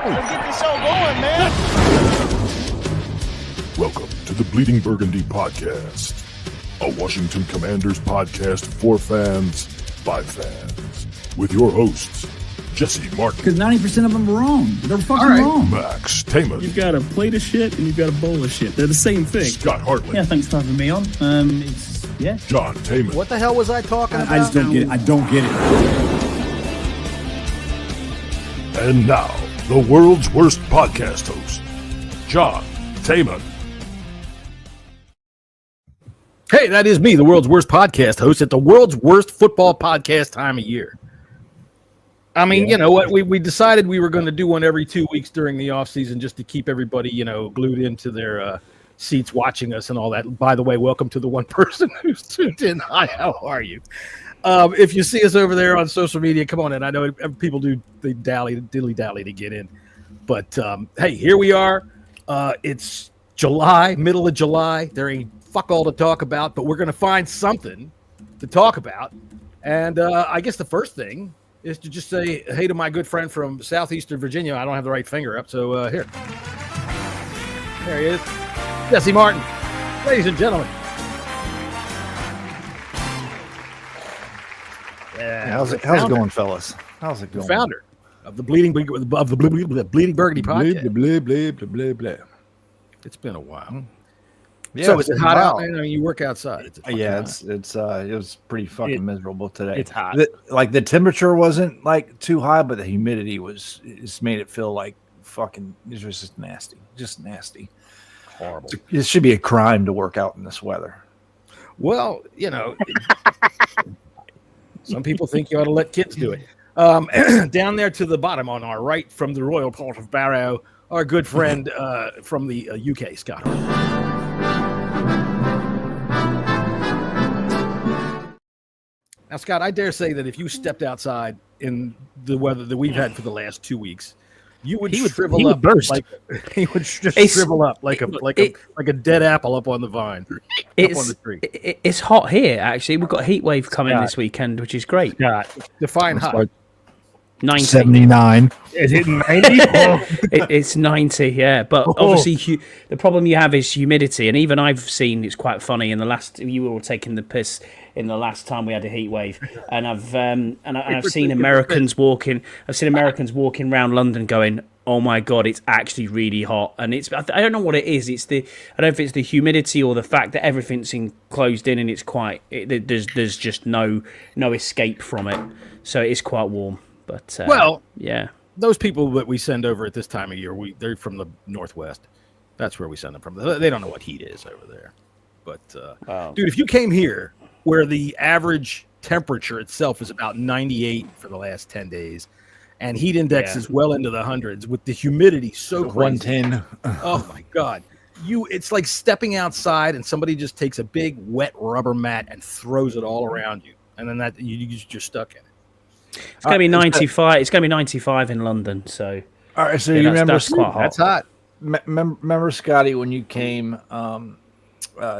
Let's get this show going, man. Welcome to the Bleeding Burgundy podcast, a Washington Commanders podcast for fans by fans, with your hosts, Jessy Martin. Because 90% of them are wrong. They're fucking wrong. Max Taman. You've got a plate of shit and you've got a bowl of shit. They're the same thing. Scott Hartley. Yeah, thanks for having me on. John Taman. What the hell was I talking about? I just don't get it. I don't get it. And now, the world's worst podcast host, John Taman. Hey, that is me, the world's worst podcast host at the world's worst football podcast time of year. I mean, you know what? We decided we were going to do one every 2 weeks during the off season just to keep everybody, glued into their seats watching us and all that. By the way, welcome to the one person who's tuned in. Hi, how are you? If you see us over there on social media, come on in. I know people do the dilly-dally to get in. But, hey, here we are. It's July, middle of July. There ain't fuck all to talk about, but we're going to find something to talk about. And I guess the first thing is to just say hey to my good friend from southeastern Virginia. I don't have the right finger up, so here. There he is. Jessy Martin. Ladies and gentlemen. Yeah, how's it going, fellas? How's it going? The founder of the Bleeding Burgundy podcast. Blah, blah, blah, blah, blah. It's been a while. Yeah, So is it hot out, wow. man? I mean, you work outside. It was pretty fucking miserable today. It's hot. The temperature wasn't like too high, but the humidity just made it feel like fucking. It was just nasty, horrible. It should be a crime to work out in this weather. Well, some people think you ought to let kids do it. Down there to the bottom on our right from the Royal Port of Barrow, our good friend from the UK, Scott. Now, Scott, I dare say that if you stepped outside in the weather that we've had for the last 2 weeks, you would shrivel up. Burst. He would just shrivel up like a dead apple up on the vine, up on the tree. It's hot here, actually. We've got a heat wave coming this weekend, which is great. Define hot. 90. 79. Is it 90? It's 90, yeah. But obviously, the problem you have is humidity. And even I've seen it's quite funny. You were all taking the piss in the last time we had a heat wave, and I've seen Americans walking. I've seen Americans walking around London going, "Oh my God, it's actually really hot." And I don't know what it is. I don't know if it's the humidity or the fact that everything's closed in and it's there's just no escape from it. So it's quite warm. But yeah, those people that we send over at this time of year, they're from the Northwest. That's where we send them from. They don't know what heat is over there. But dude, if you came here where the average temperature itself is about 98 for the last 10 days, and heat index is well into the hundreds with the humidity so crazy. 110. Oh my God. It's like stepping outside and somebody just takes a big wet rubber mat and throws it all around you. And then you're stuck in it. it's going to be 95. It's going to be 95 in London. So All right, so you remember that's quite hot. That's hot. Remember, Scotty, when you came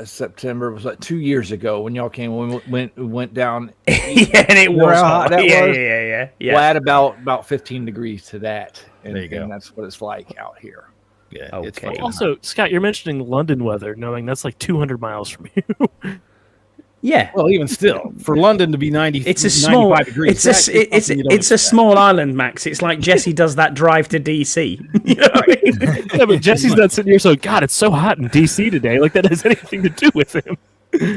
September, it was like 2 years ago when y'all came, when we went down. Yeah, and it was hot. That Yeah. Well, add about 15 degrees to that. And, There you go. And that's what it's like out here. Yeah. Okay. It's fucking hot. Also, Scott, you're mentioning London weather, knowing that's like 200 miles from you. Yeah. Well, even still, for London to be 90, It's a small. 95 degrees. It's a small island, Max. It's like Jesse does that drive to DC. You know what I mean? Yeah, but Jesse's not sitting here, so God, it's so hot in DC today. Like that has anything to do with him.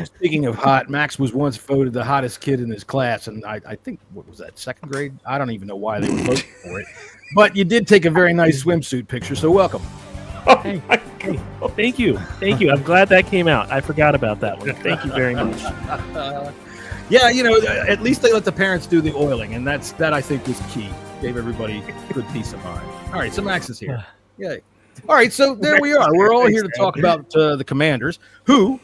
Speaking of hot, Max was once voted the hottest kid in his class, and I think, what was that, second grade? I don't even know why they were voting for it. But you did take a very nice swimsuit picture, so welcome. Hey, thank you. I'm glad that came out. I forgot about that one. Thank you very much. Yeah, at least they let the parents do the oiling, and that I think was key. Gave everybody good peace of mind. All right, so Max is here. Yay. All right, so there we are. We're all here to talk about the Commanders, who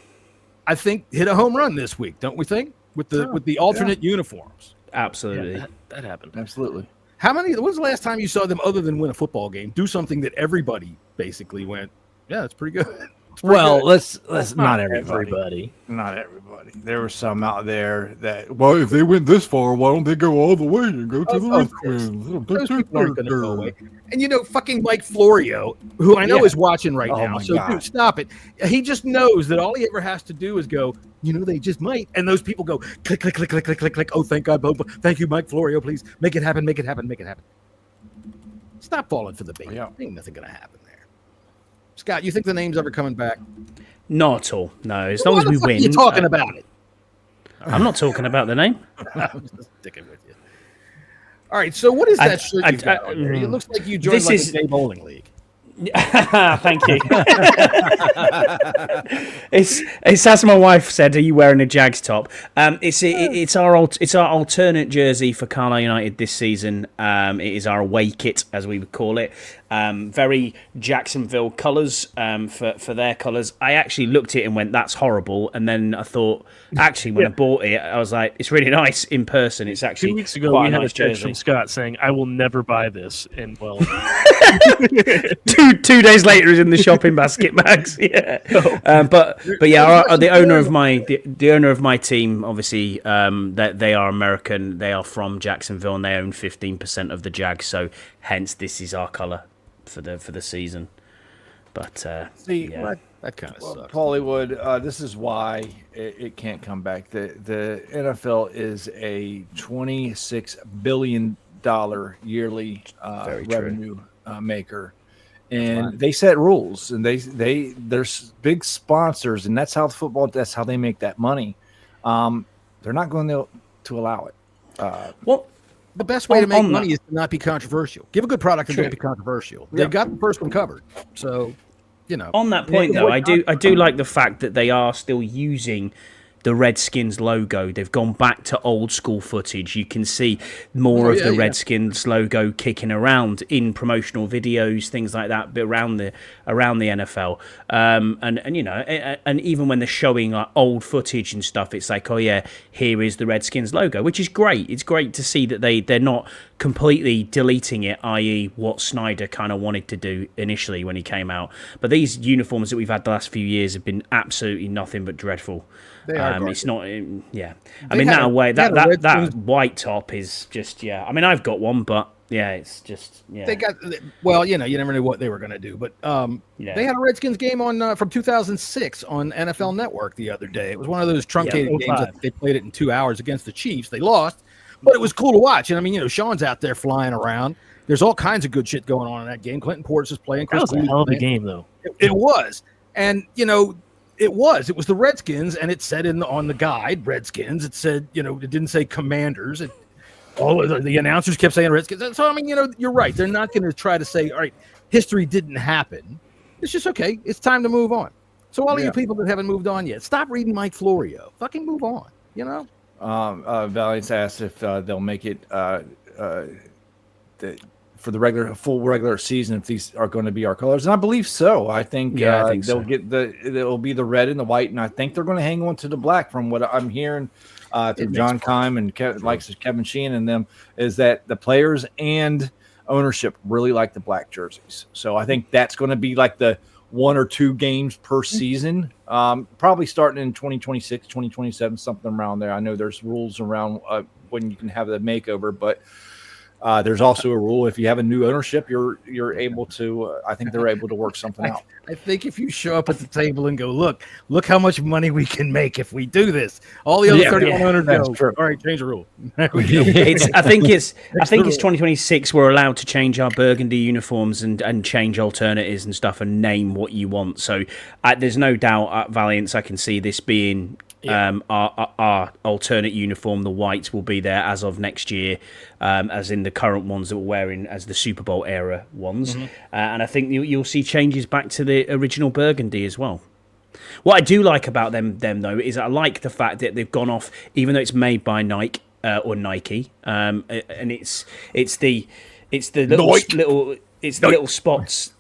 I think hit a home run this week, don't we think? With the alternate uniforms. Absolutely. Yeah, that happened. Absolutely. When was the last time you saw them, other than win a football game, do something that everybody basically went, yeah, that's pretty good? Well, let's not everybody. Everybody. Not everybody. There were some out there that, well, if they went this far, why don't they go all the way and go to the Of course. Redskins? Those people aren't going to go away. And fucking Mike Florio, who I know is watching right now, my so God. dude, stop it. He just knows that all he ever has to do is go, they just might. And those people go, click, click, click, click, click, click, click. Oh, thank God. Thank you, Mike Florio. Please make it happen, make it happen, make it happen. Stop falling for the bait. Yeah. Ain't nothing going to happen there. Scott, you think the name's ever coming back? Not at all. No, as long as we win. You're talking about it. I'm not talking about the name. I'm just sticking with you. All right, so what is that shirt you got on there? It looks like you joined a gay bowling league. Thank you. it's as my wife said. Are you wearing a Jags top? It's our alternate jersey for Carlisle United this season. It is our away kit, as we would call it. Very Jacksonville colours for their colours. I actually looked at it and went, "That's horrible." And then I thought, actually, when I bought it, I was like, "It's really nice in person." It's actually 2 weeks ago quite we a had a nice text jersey. from Scott saying, "I will never buy this." And well, 2 days later, it's in the shopping basket, Max. Yeah, but yeah, the owner of my team, obviously, that they are American. They are from Jacksonville, and they own 15% of the Jags. So, hence, this is our colour for the season. But See, yeah. That kind of sucks. Hollywood, this is why it can't come back. The NFL is a $26 billion yearly revenue maker. And they set rules, and there's big sponsors, and that's how that's how they make that money. They're not going to allow it. Well, The best way to make on money that- is to not be controversial. Give a good product and don't be controversial. They've got the first one covered. So, on that point, though, I do like the fact that they are still using the Redskins logo. They've gone back to old school footage. You can see more of the Redskins logo kicking around in promotional videos, things like that, around the NFL. And even when they're showing like old footage and stuff, it's like, oh yeah, here is the Redskins logo, which is great. It's great to see that they're not completely deleting it, i.e. what Snyder kind of wanted to do initially when he came out. But these uniforms that we've had the last few years have been absolutely nothing but dreadful. They are it's not, yeah. I They mean, had that a- way, they had a that Redskins- white top is just, yeah. I mean, I've got one, but yeah, it's just, yeah. They got you never knew what they were going to do, but they had a Redskins game on from 2006 on NFL Network the other day. It was one of those truncated games that they played it in 2 hours against the Chiefs. They lost, but it was cool to watch. And I mean, Sean's out there flying around. There's all kinds of good shit going on in that game. Clinton Portis is playing. that was a Cooley's hell of a playing. game, though. It was, and it was the Redskins, and it said on the guide Redskins. It said it didn't say Commanders. All of the announcers kept saying Redskins. So I mean, you're right. They're not going to try to say, all right, history didn't happen. It's just okay. It's time to move on. So all of you people that haven't moved on yet, stop reading Mike Florio. Fucking move on. Valiant's asked if they'll make it for the full regular season, if these are going to be our colors, and I believe so. I think I think they'll so. get it'll be the red and the white, and I think they're going to hang on to the black. From what I'm hearing through John Keim and Kevin Sheehan and them, is that the players and ownership really like the black jerseys. So I think that's going to be like the 1 or 2 games per season, probably starting in 2026, 2027, something around there. I know there's rules around when you can have the makeover, but there's also a rule if you have a new ownership, you're able to. I think they're able to work something out. I think if you show up at the table and go, look how much money we can make if we do this. All the other 31 owners go, true. all right, change the rule. I think it's 2026. We're allowed to change our burgundy uniforms and change alternatives and stuff and name what you want. So there's no doubt at Valiance I can see this being our alternate uniform. The whites will be there as of next year, as in the current ones that we're wearing as the Super Bowl era ones. And I think you'll see changes back to the original burgundy as well. What I do like about them though is I like the fact that they've gone off, even though it's made by Nike or Nike, and it's the little spots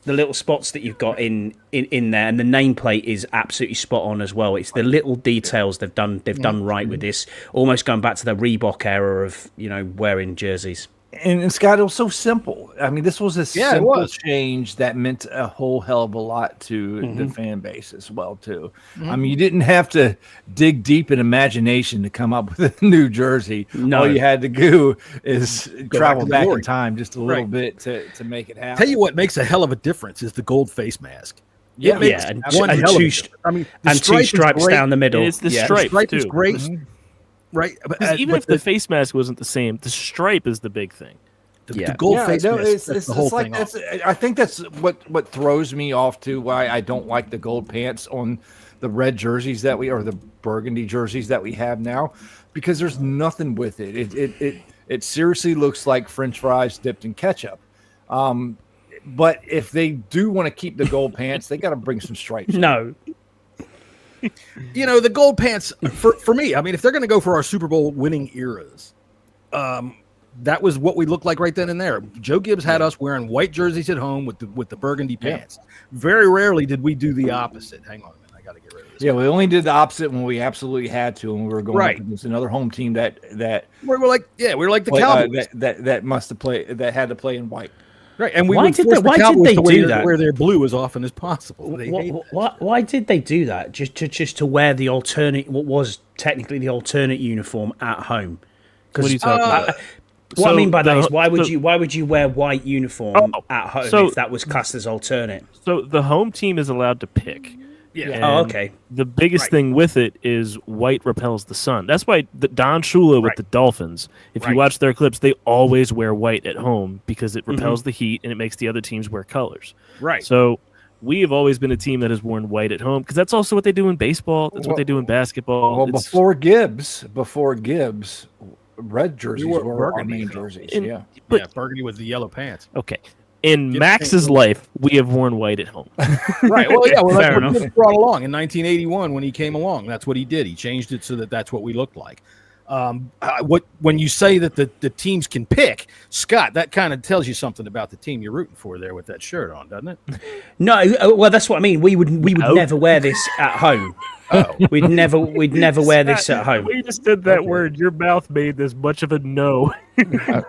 that you've got in there, and the nameplate is absolutely spot on as well. It's the little details they've done right with this, almost going back to the Reebok era of wearing jerseys. And Scott, it was so simple. I mean, this was a Yeah, it simple was. change that meant a whole hell of a lot to the fan base as well, too. Mm-hmm. I mean, you didn't have to dig deep in imagination to come up with a new jersey. No. All you had to do is travel to the back in glory. time just a little Right. bit to make it happen. Tell you what makes a hell of a difference is the gold face mask. Yeah, It makes and one and hell of a two difference. I mean, the and two stripe is stripes great. down the middle. It's the Yeah. stripe. The stripe is too. great, right? Because even if the face mask wasn't the same, the stripe is the big thing. The gold face no, mask sets the whole like thing off. I think that's what throws me off too. Why I don't like the gold pants on the red jerseys that or the burgundy jerseys that we have now, because there's nothing with it. It seriously looks like French fries dipped in ketchup. But if they do want to keep the gold pants, they got to bring some stripes. No. You know, the gold pants for me. I mean, if they're going to go for our Super Bowl winning eras, that was what we looked like right then and there. Joe Gibbs had us wearing white jerseys at home with the burgundy pants. Very rarely did we do the opposite. Hang on a minute, I got to get rid of this. Yeah, we only did the opposite when we absolutely had to, and we were going Right. up against another home team that we're like the play- Cowboys, that must have played that had to play in white. right? And we Why would did force they- the why did Cowboys they to do that? wear their blue as often as possible. They hate that. Why did they do that? Just to wear the alternate, what was technically the alternate uniform at home? What are you talking about? What I So mean by that the- is why would so- you wear white uniform Oh, at home so- if that was classed as alternate? So the home team is allowed to pick. Yeah. Oh, And okay. The biggest Right. thing with it is white repels the sun. That's why Don Shula with Right. the Dolphins, if Right. you watch their clips, they always wear white at home because it repels the heat and it makes the other teams wear colors. Right. So we have always been a team that has worn white at home because that's also what they do in baseball. That's what they do in basketball. Well, It's- before Gibbs, red jerseys wore were our burgundy, main though. jerseys. And- Yeah. but Yeah, burgundy with the yellow pants. okay. In Get Max's the- life, we have worn white at home. Right. Well, yeah. Well, Fair that's what enough. Gibbs brought along in 1981 when he came along. That's what he did. He changed it so that that's what we looked like. When you say that the teams can pick, Scott, that kind of tells you something about the team you're rooting for there with that shirt on, doesn't it? No, well that's what I mean. We would never wear this at home. Oh, We'd never wear this at home. We just did that word. Your mouth made this much of a no.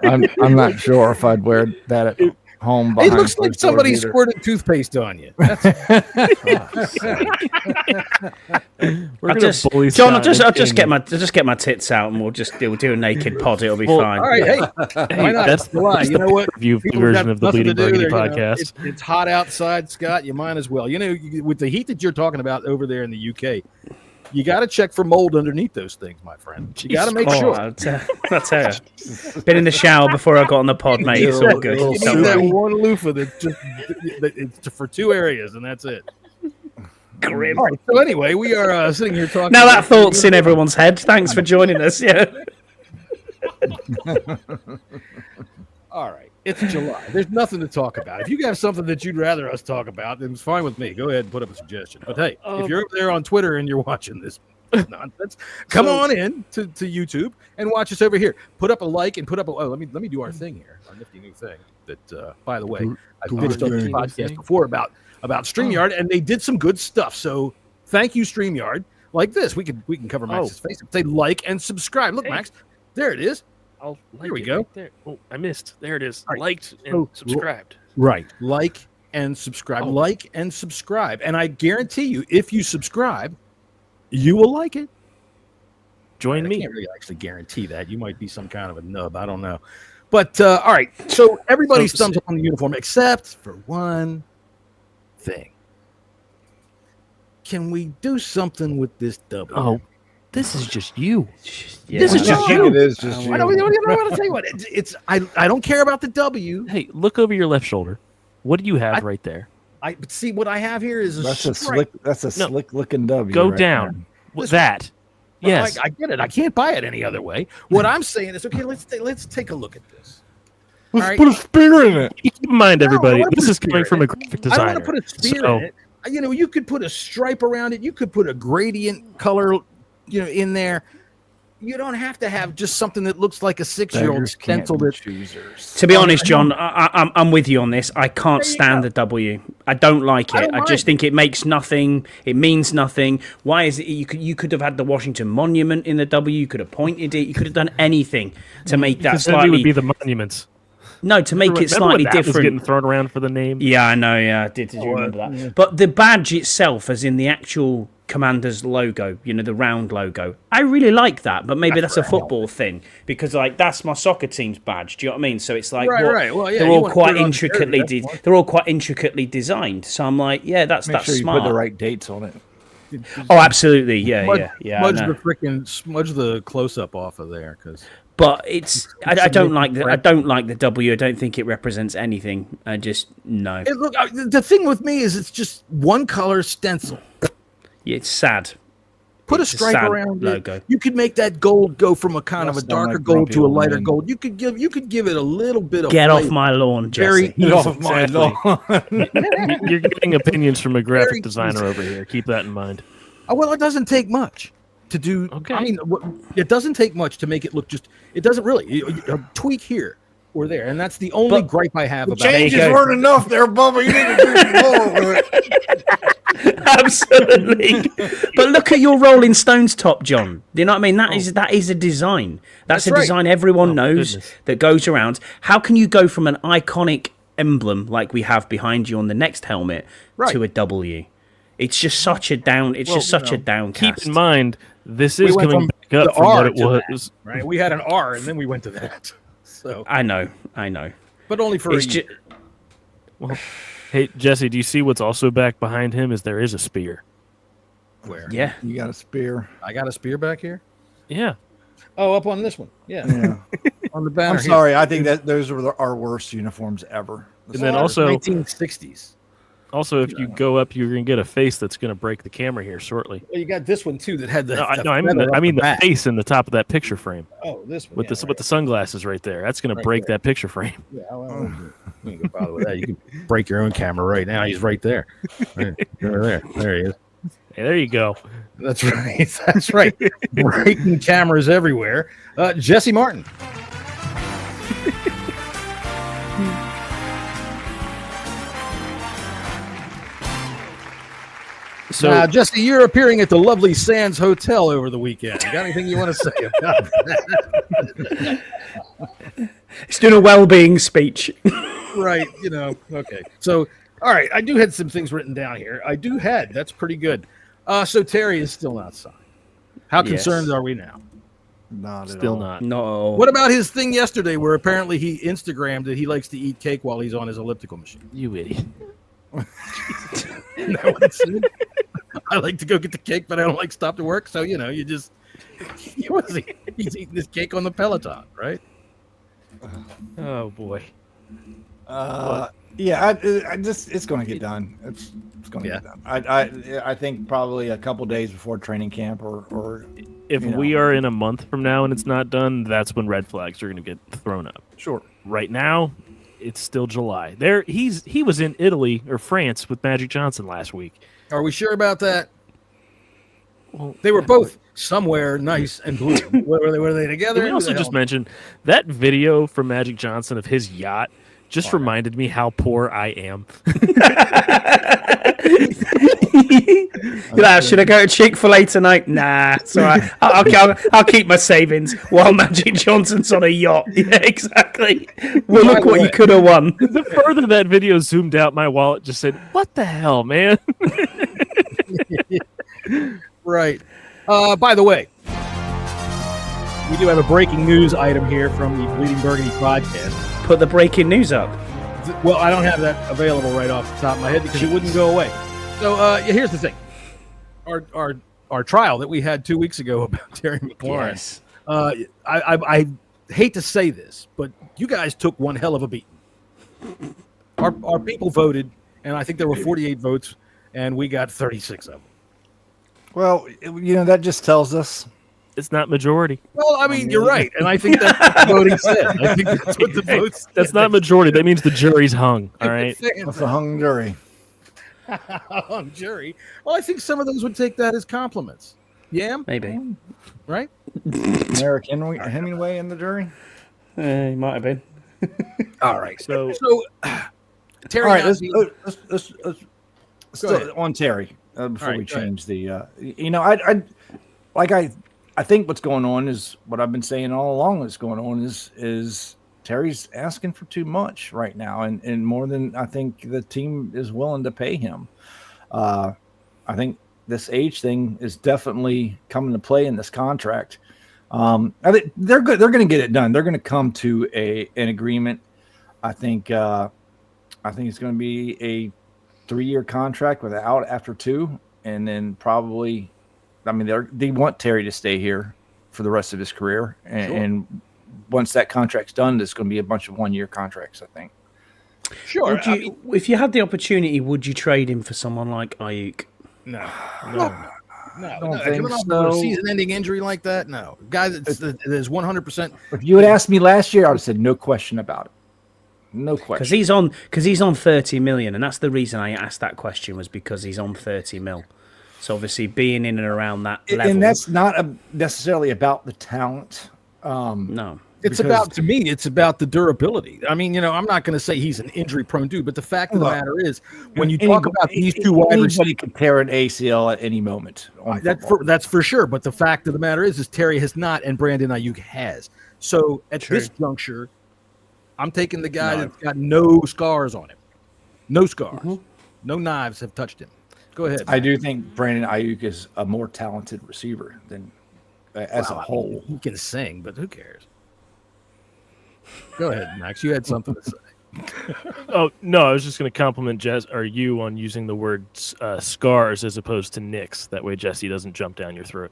I'm not sure if I'd wear that at home. it behind looks like closed doors somebody either. squirted toothpaste on you. That's, We're I'll gonna just, bully John, Scott I'll just into- get my tits out and we'll do a naked pod. It'll be Well, fine. all right. Hey, why not? that's July. that's You the know what? pay-per-view People version got of the nothing to Bleeding do. Burgundy They're, podcast. It's hot outside, Scott. You might as well. You know, with the heat that you're talking about over there in the UK, you got to check for mold underneath those things, my friend. You got to make Oh, sure. I'll tell you. Been in the shower before I got on the pod, mate. It's all good. You Don't need that worry. one loofah that's just it's for two areas, and that's it. Grim. All right. So anyway, we are sitting here talking. Now that thought's in everyone's head. Thanks for joining us. Yeah. All right. It's July. There's nothing to talk about. If you have something that you'd rather us talk about, then it's fine with me. Go ahead and put up a suggestion. But hey, if you're over there on Twitter and you're watching this nonsense, come on in to YouTube and watch us over here. Put up a like and put up a. Oh, let me do our thing here. Our nifty new thing. That by the way, I pitched on this podcast before about StreamYard, and they did some good stuff. So thank you, StreamYard. Like this, we can cover Max's face. Say like and subscribe. Look, Max, there it is. I'll like Here we it go. right there. Oh, I missed. There it is. Right. Liked and So- subscribed. Right. Like and subscribe. Oh. Like and subscribe. And I guarantee you, if you subscribe, you will like it. Join I me. can't really actually guarantee that. You might be some kind of a nub. I don't know. But all right. So everybody's So- thumbs up on the uniform except for one thing. Can we do something with this W? Oh, this is just you. Yeah. This is I just think you. it is just I don't, you. want to tell you what. I don't care about the W. Hey, look over your left shoulder. What do you have right there? But see what I have here is That's a stripe. slick. That's a No. slick looking W. Go right down. This That. Well, Yes. I get it. I can't buy it any other way. What I'm saying is, okay, let's take a look at this. there. Let's All right. put a spear in it. Keep in mind, No, I everybody, wanna this put a is coming spear from in a it. graphic I designer. don't want to put a spear So- in it. You know, you could put a stripe around it. You could put a gradient color, in there. You don't have to have just something that looks like a 6-year-old Beggars can't stenciled be it. choosers. To be honest, John, I'm with you on this. I can't There you stand go. the W. I don't like I it. don't I just mind. think it makes nothing. It means nothing. Why is it? You could have had the Washington Monument in the W. You could have pointed it. You could have done anything to make that Because then we would slightly. be the monuments. No, to make it Remember slightly when that was different. getting thrown around for the name. Yeah, I know. Yeah, did you remember that? Yeah. But the badge itself, as in the actual Commander's logo, the round logo, I really like that. But maybe that's a football thing because, like, that's my soccer team's badge. Do you know what I mean? So it's like, right. Well, yeah, they're all quite intricately. They're all quite intricately designed. So I'm like, yeah, that's Make sure you smart. put the right dates on it. Oh, absolutely. Yeah. Smudge the close up off of there because. But I don't like the W. I don't think it represents anything. I just no. Look, the thing with me is it's just one color stencil. It's sad. Put a stripe around logo. it. You could make that gold go from a kind of a darker gold to a lighter gold. You could give it a little bit of get flavor. Off my lawn, Jessy. Get off my lawn. You're getting opinions from a graphic designer over here. Keep that in mind. Well, it doesn't take much to do. Okay. I mean, it doesn't take much to make it look just. It doesn't really. A tweak here or there, and that's the only gripe I have about it. Changes weren't enough there, Bubba. You need to do more with it. Absolutely. But look at your Rolling Stones top, John. Do you know what I mean? That is a design. That's a design everyone knows that goes around. How can you go from an iconic emblem like we have behind you on the next helmet to a W? It's just such a down. It's just such a downcast. Keep in mind, this is coming back up from what it was. Right, we had an R, and then we went to that. So I know, but only for a year. Well, hey Jesse, do you see what's also back behind him? There is a spear. Where? Yeah, You got a spear. I got a spear back here. Yeah. Oh, up on this one. Yeah. On the banner. I'm sorry. I think that those are our worst uniforms ever. And then also 1960s. Also, if you go up, you're going to get a face that's going to break the camera here shortly. Well, you got this one too that had the. I mean the face in the top of that picture frame. Oh, this one with the sunglasses right there. That's going to break that picture frame. Yeah, well, you can bother with that. You can break your own camera right now. He's right there. There he is. Hey, there you go. That's right. That's right. Breaking cameras everywhere. Jesse Martin. So, Jesse, you're appearing at the lovely Sands Hotel over the weekend. You got anything you want to say about that? He's doing a well-being speech. Right, okay. So, all right, I do had some things written down here. That's pretty good. So Terry is still not signed. How concerned are we now? Not still at all. not. No. What about his thing yesterday where apparently he Instagrammed that he likes to eat cake while he's on his elliptical machine? You idiot. Isn't that what it said? I like to go get the cake, but I don't like to stop to work. So, he's eating this cake on the Peloton, right? Oh, boy. Yeah, it's going to get done. It's going to get done. I think probably a couple days before training camp or if we are in a month from now and it's not done, that's when red flags are going to get thrown up. Sure. Right now, it's still July. He was in Italy or France with Magic Johnson last week. Are we sure about that? Well, they were both somewhere nice and blue. Were they together? We also just mentioned that video from Magic Johnson of his yacht just reminded me how poor I am. Should I go to Chick-fil-A tonight? Nah, it's all right. I'll keep my savings while Magic Johnson's on a yacht. Yeah, exactly. Well, look what you could have won. The further that video zoomed out, my wallet just said, "What the hell, man?" Right. By the way, we do have a breaking news item here from the Bleeding Burgundy podcast. Put the breaking news up. Well, I don't have that available right off the top of my head because it wouldn't go away. So here's the thing. Our trial that we had 2 weeks ago about Terry McLaurin. Yes. I hate to say this, but you guys took one hell of a beating. Our people voted, and I think there were 48 votes, and we got 36 of them. Well, that just tells us it's not majority. Well, I mean, you're right, and I think that's what the voting said. I think that's what the votes said. That's not majority. That means the jury's hung. All right. That's a hung jury. Hung jury. Well, I think some of those would take that as compliments. Yeah, maybe. Right? Eric Hemingway in the jury. He might have been. All right. So All Terry. right. Let's on Terry before we change the. I think what's going on is what I've been saying all along. What's going on is Terry's asking for too much right now, and more than I think the team is willing to pay him. I think this age thing is definitely coming to play in this contract. I think they're good. They're going to get it done. They're going to come to an agreement. I think it's going to be a 3-year contract with out after 2, and then probably, I mean, they want Terry to stay here for the rest of his career, and once that contract's done, there's going to be a bunch of 1-year contracts, I think. Sure. If you had the opportunity, would you trade him for someone like Ayuk? No. I don't think Coming off so. of a season-ending injury like that, no. Guy that's 100%. If you had asked me last year, I would have said no question about it. No question. Because he's on 30 million, and that's the reason I asked that question, was because he's on 30 mil. So obviously being in and around that level, and that's not necessarily about the talent. No. It's about the durability. I mean, I'm not going to say he's an injury-prone dude, but the fact of the matter is, when you talk about these two wide receivers, anybody could tear an ACL at any moment. That's for sure. But the fact of the matter is Terry has not, and Brandon Ayuk has. So at this juncture, I'm taking the guy that's got no scars on him, no scars, no knives have touched him. Go ahead. I do think Brandon Ayuk is a more talented receiver than as a whole. He can sing, but who cares? Go ahead, Max. You had something to say. Oh no, I was just going to compliment Jess or you on using the word scars as opposed to nicks. That way, Jesse doesn't jump down your throat.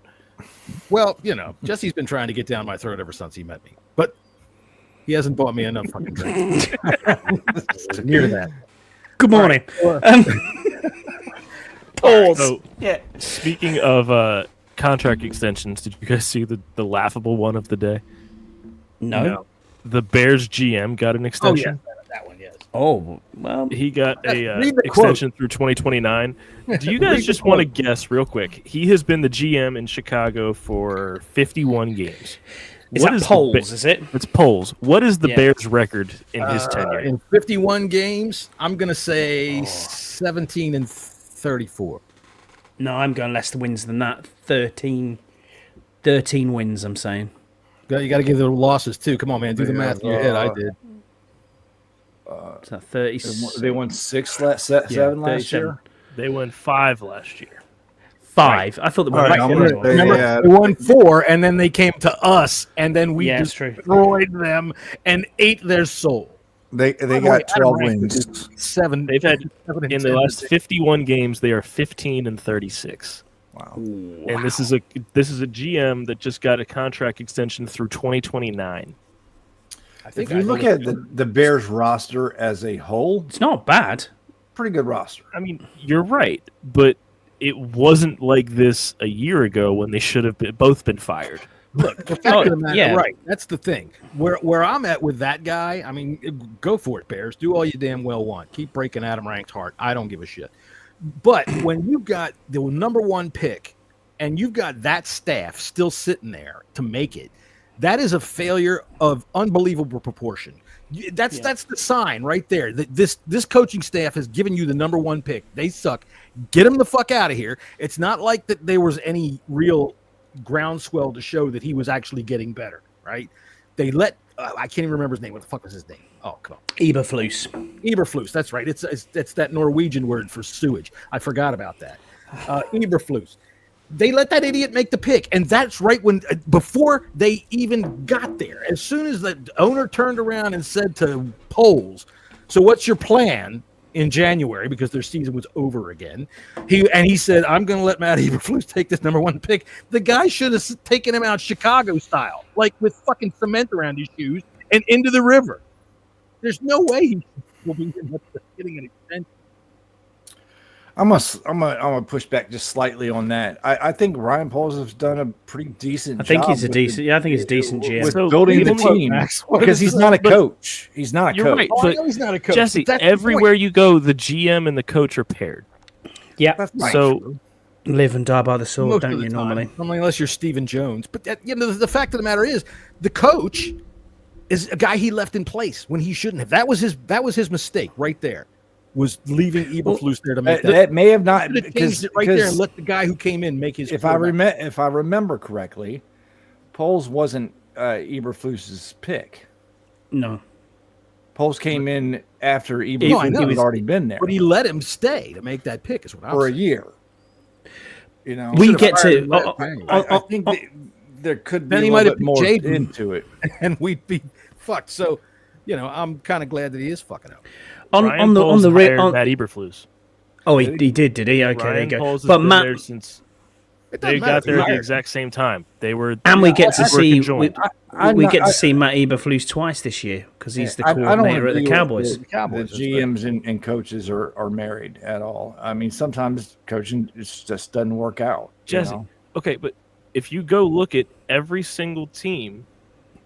Well, Jesse's been trying to get down my throat ever since he met me, but he hasn't bought me enough fucking drinks. Near to that. Good morning. Pause. So, speaking of contract extensions, did you guys see the laughable one of the day? No. The Bears GM got an extension. Oh, yeah, that one, yes. Oh, well. He got a extension through 2029. Do you guys just want to guess real quick? He has been the GM in Chicago for 51 games. Is that polls, is it? It's polls. What is the Bears' record in his tenure? In 51 games, I'm going to say 17-34. No, I'm going less wins than that. 13 wins, I'm saying. You got to give the losses, too. Come on, man. Do the math in your head. I did. Is that 30? They won 7 last year. They won 5 last year. 5. I thought they were Remember, they won 4, and then they came to us, and then we destroyed them and ate their soul. They got 12 wins. 7. They've had in the last 51 games. They are 15-36. Wow. And this is a GM that just got a contract extension through 2029. If you look at the Bears roster as a whole, it's not bad. Pretty good roster. I mean, you're right, but it wasn't like this a year ago when they should have both been fired. Look, right. That's the thing. Where I'm at with that guy, I mean, go for it, Bears. Do all you damn well want. Keep breaking Adam Rank's heart. I don't give a shit. But when you've got the number 1 pick and you've got that staff still sitting there to make it, that is a failure of unbelievable proportion. That's the sign right there. That this coaching staff has given you the number 1 pick. They suck. Get them the fuck out of here. It's not like that there was any real groundswell to show that he was actually getting better, right? They let I can't even remember his name. What the fuck was his name? Oh, come on. Eberflus. That's right. It's that Norwegian word for sewage. I forgot about that. Eberflus. They let that idiot make the pick, and that's right when before they even got there. As soon as the owner turned around and said to Poles, "So what's your plan in January?" Because their season was over again. He said, "I'm going to let Matt Eberflus take this number 1 pick." The guy should have taken him out Chicago style, like with fucking cement around his shoes and into the river. There's no way he will be getting an extension. I'm gonna push back just slightly on that. I think Ryan Poles has done a pretty decent job. I think he's a decent GM. With building the team because he's not a coach. He's not a coach. Right, I know he's not a coach. Jesse, everywhere you go, the GM and the coach are paired. Yeah. That's right. So live and die by the sword, don't you? Normally, unless you're Stephen Jones. But the fact of the matter is, the coach is a guy he left in place when he shouldn't have. That was his mistake right there. Was leaving Eberflus there to make that may have not because right there and let the guy who came in make his. If I remember correctly, Poles wasn't Eberflus's pick. No. Poles came in after No, I Eberflus know. had already been there But he let him stay to make that pick. Is what I'm for a saying. year. You know, We should've get fired to. him right away. I think there could be Then a he little might have bit more picked Jaden. into it. And we'd be fucked. So, I'm kind of glad that he is fucking up. Ryan Poles hired Matt Eberflus. Oh, he did he? Okay, there you Ryan go. Poles has But been Matt, there since It doesn't they matter got if he there at the hired exact same time. They were, and we get to were see conjoined. we get to see Matt Eberflus twice this year because he's the coordinator at the Cowboys. The GMs and coaches are married at all. I mean, sometimes coaching just doesn't work out. Jesse, okay, but if you go look at every single team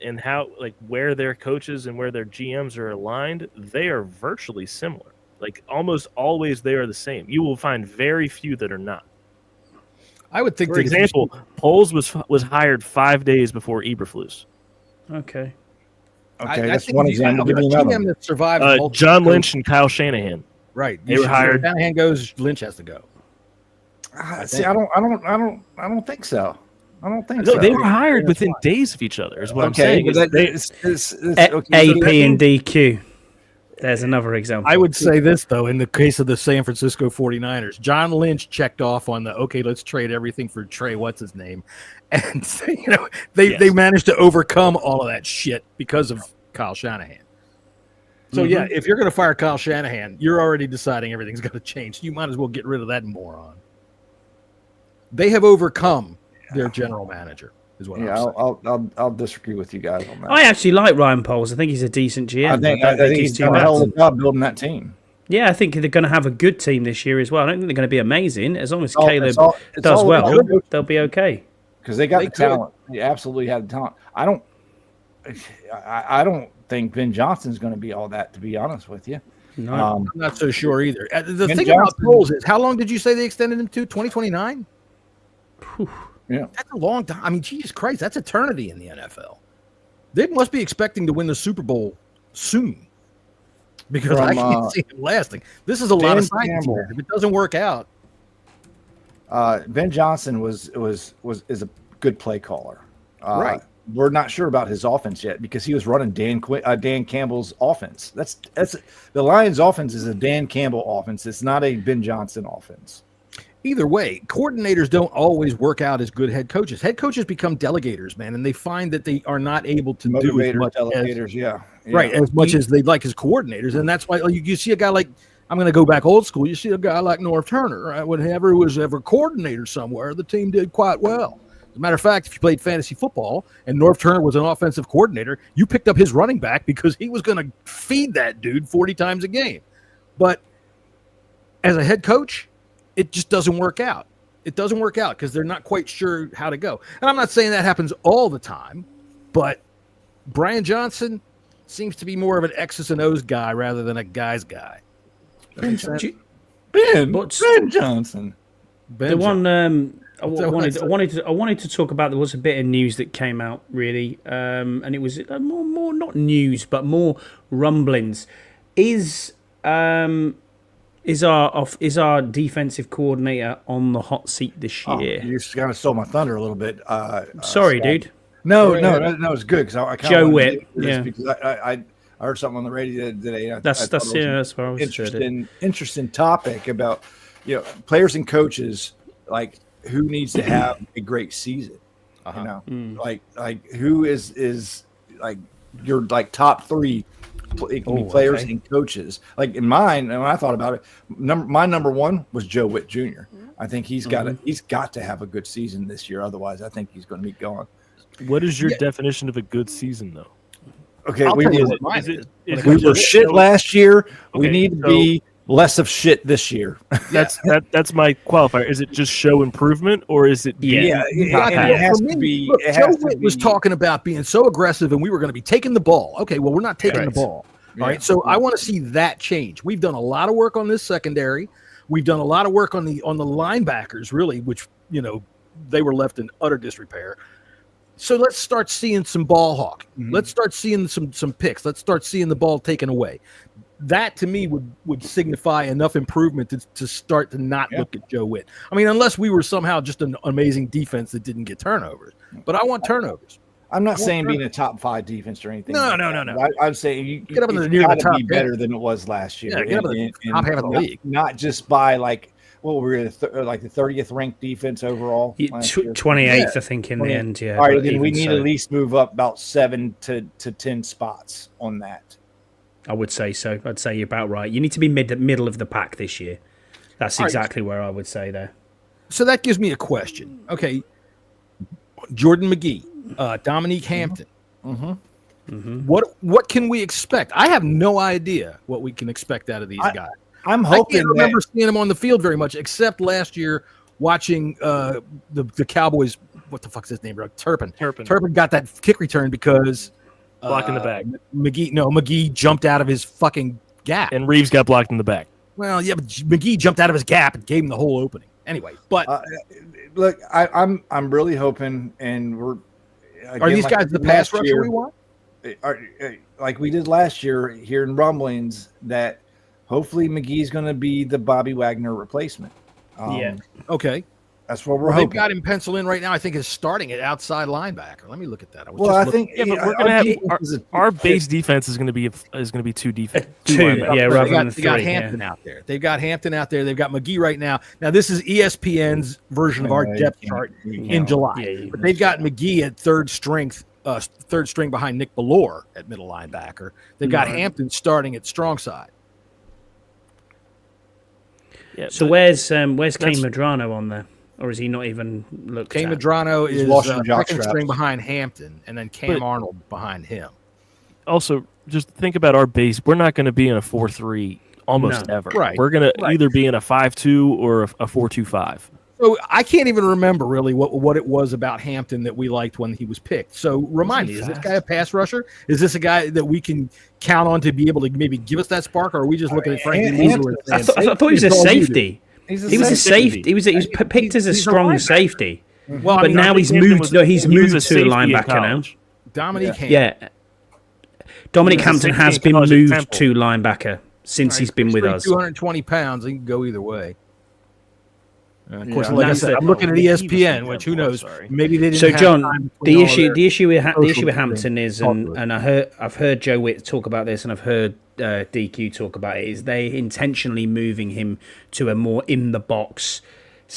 and how where their coaches and where their GMs are aligned, they are virtually similar. Like almost always they are the same. You will find very few that are not. I would think, for example, Poles was hired 5 days before Eberflus. Okay. Okay, that's one example. Give me GM another. that survives John Lynch and Kyle Shanahan. Right. They were hired. Shanahan goes, Lynch has to go. See, I don't think so. I don't think No, so. they were hired within days of each other. Is what I'm saying. but AP and DQ. There's another example. I would say this, though, in the case of the San Francisco 49ers, John Lynch checked off on let's trade everything for Trey, what's his name? And, they managed to overcome all of that shit because of Kyle Shanahan. So, yeah, if you're going to fire Kyle Shanahan, you're already deciding everything's going to change. You might as well get rid of that moron. They have overcome their general manager. Is what I'm saying. I'll disagree with you guys on that. I actually like Ryan Poles. I think he's a decent GM. I think he's done a hell of a job building that team. Yeah, I think they're going to have a good team this year as well. I don't think they're going to be amazing. As long as Caleb it's does all well, good. they'll be okay. Because they got the talent. They absolutely have the talent. I don't think Ben Johnson's going to be all that, to be honest with you. No, I'm not so sure either. The Ben thing Johnson, about Poles is, how long did you say they extended him to? 2029? Yeah. That's a long time. I mean, Jesus Christ, that's eternity in the NFL. They must be expecting to win the Super Bowl soon. Because I can't see him lasting. This is a lot of science here. If it doesn't work out. Ben Johnson is a good play caller. Right. We're not sure about his offense yet because he was running Dan Campbell's offense. That's the Lions' offense is a Dan Campbell offense. It's not a Ben Johnson offense. Either way, coordinators don't always work out as good head coaches. Head coaches become delegators, man, and they find that they are not able to do as much as much as they'd like as coordinators. And that's why you see a guy like, I'm going to go back old school. You see a guy like Norv Turner, right? Whenever he was ever coordinator somewhere, the team did quite well. As a matter of fact, if you played fantasy football and Norv Turner was an offensive coordinator, you picked up his running back because he was going to feed that dude 40 times a game. But as a head coach, it just doesn't work out. It doesn't work out because they're not quite sure how to go. And I'm not saying that happens all the time, but Brian Johnson seems to be more of an X's and O's guy rather than a guy's guy. Ben Johnson. The one I wanted to talk about. There was a bit of news that came out really, and it was more not news but more rumblings. Is our defensive coordinator on the hot seat this year? You just kind of stole my thunder a little bit. Sorry, dude. No, it's good because I kind Joe of Witt. Because I heard something on the radio today. That's what I was interesting topic about players and coaches, like who needs to have a great season. Like who is like your top three. It can be players and coaches. Like in mine, and when I thought about it, my number one was Joe Witt Jr. I think he's got to have a good season this year. Otherwise, I think he's going to be gone. What is your definition of a good season, though? Okay, we were shit last year. We need to be less of shit this year. That's my qualifier. Is it just show improvement, or is it? It has to be. Joe Witt was talking about being so aggressive, and we were going to be taking the ball. Okay, well, we're not taking the ball. All right, so I want to see that change. We've done a lot of work on this secondary. We've done a lot of work on the linebackers, really, which they were left in utter disrepair. So let's start seeing some ball hawk. Mm-hmm. Let's start seeing some picks. Let's start seeing the ball taken away. That to me would signify enough improvement to start to not look at Joe Witt. I mean, unless we were somehow just an amazing defense that didn't get turnovers. But I want turnovers. I'm not saying being a top 5 defense or anything. No. I'm saying you Get up in it's near the gotta top be 10. better than it was last year. Yeah, get up in the top half of the league. Not just by like what were like the 30th ranked defense overall. last year. 28th, I think, in the end. Yeah. All right, but then we even need so, to at least move up about 7 to 10 spots on that. I would say so. I'd say you're about right. You need to be middle of the pack this year. That's exactly where I would say there. So that gives me a question. Okay, Jordan McGee, Dominique Hampton. What can we expect? I have no idea what we can expect out of these guys. I'm I hoping can't remember seeing them on the field very much, except last year watching the Cowboys. What the fuck's his name, bro? Turpin got that kick return because Blocked in the back. McGee jumped out of his fucking gap. And Reeves got blocked in the back. Well, yeah, but McGee jumped out of his gap and gave him the whole opening. Anyway, but look, I'm really hoping, and we're are these guys the pass rusher we want? Like we did last year here in rumblings that hopefully McGee's going to be the Bobby Wagner replacement. Okay. That's what we're They've hoping. got him penciled in right now. I think is starting at outside linebacker. Let me look at that. I think Yeah, but we're gonna have our base defense is gonna be two defense. Rather than they got 3. Hampton out there. They've got Hampton out there. They've got McGee right now. Now this is ESPN's version of our depth chart in July. But they've got McGee at third string behind Nick Ballore at middle linebacker. They've got Hampton starting at strong side. Yeah, so where's Kane Medrano on there? Or is he not even looked Kane at? Medrano is washing second string behind Hampton, and then Cam Arnold behind him. Also, just think about our base. We're not going to be in a 4-3 almost ever. Right. We're going to either be in a 5-2 or a 4-2-5. So I can't even remember really what it was about Hampton that we liked when he was picked. So remind me, is this guy a pass rusher? Is this a guy that we can count on to be able to maybe give us that spark, or are we just looking at Frankie Louvu? I thought he was a safety. He was a safety. He was picked as a strong safety. Well, but now he's moved. He's moved to a linebacker now. Dominique Hampton. Yeah, Dominic Hampton has been moved to linebacker since he's been with us. 220 pounds. He can go either way. Of course, like I said, I'm looking at ESPN, which who knows? Maybe they didn't. So, have John, time the between issue with social Hampton is, and I've heard Joe Witt talk about this, and I've heard DQ talk about it. Is they intentionally moving him to a more in the box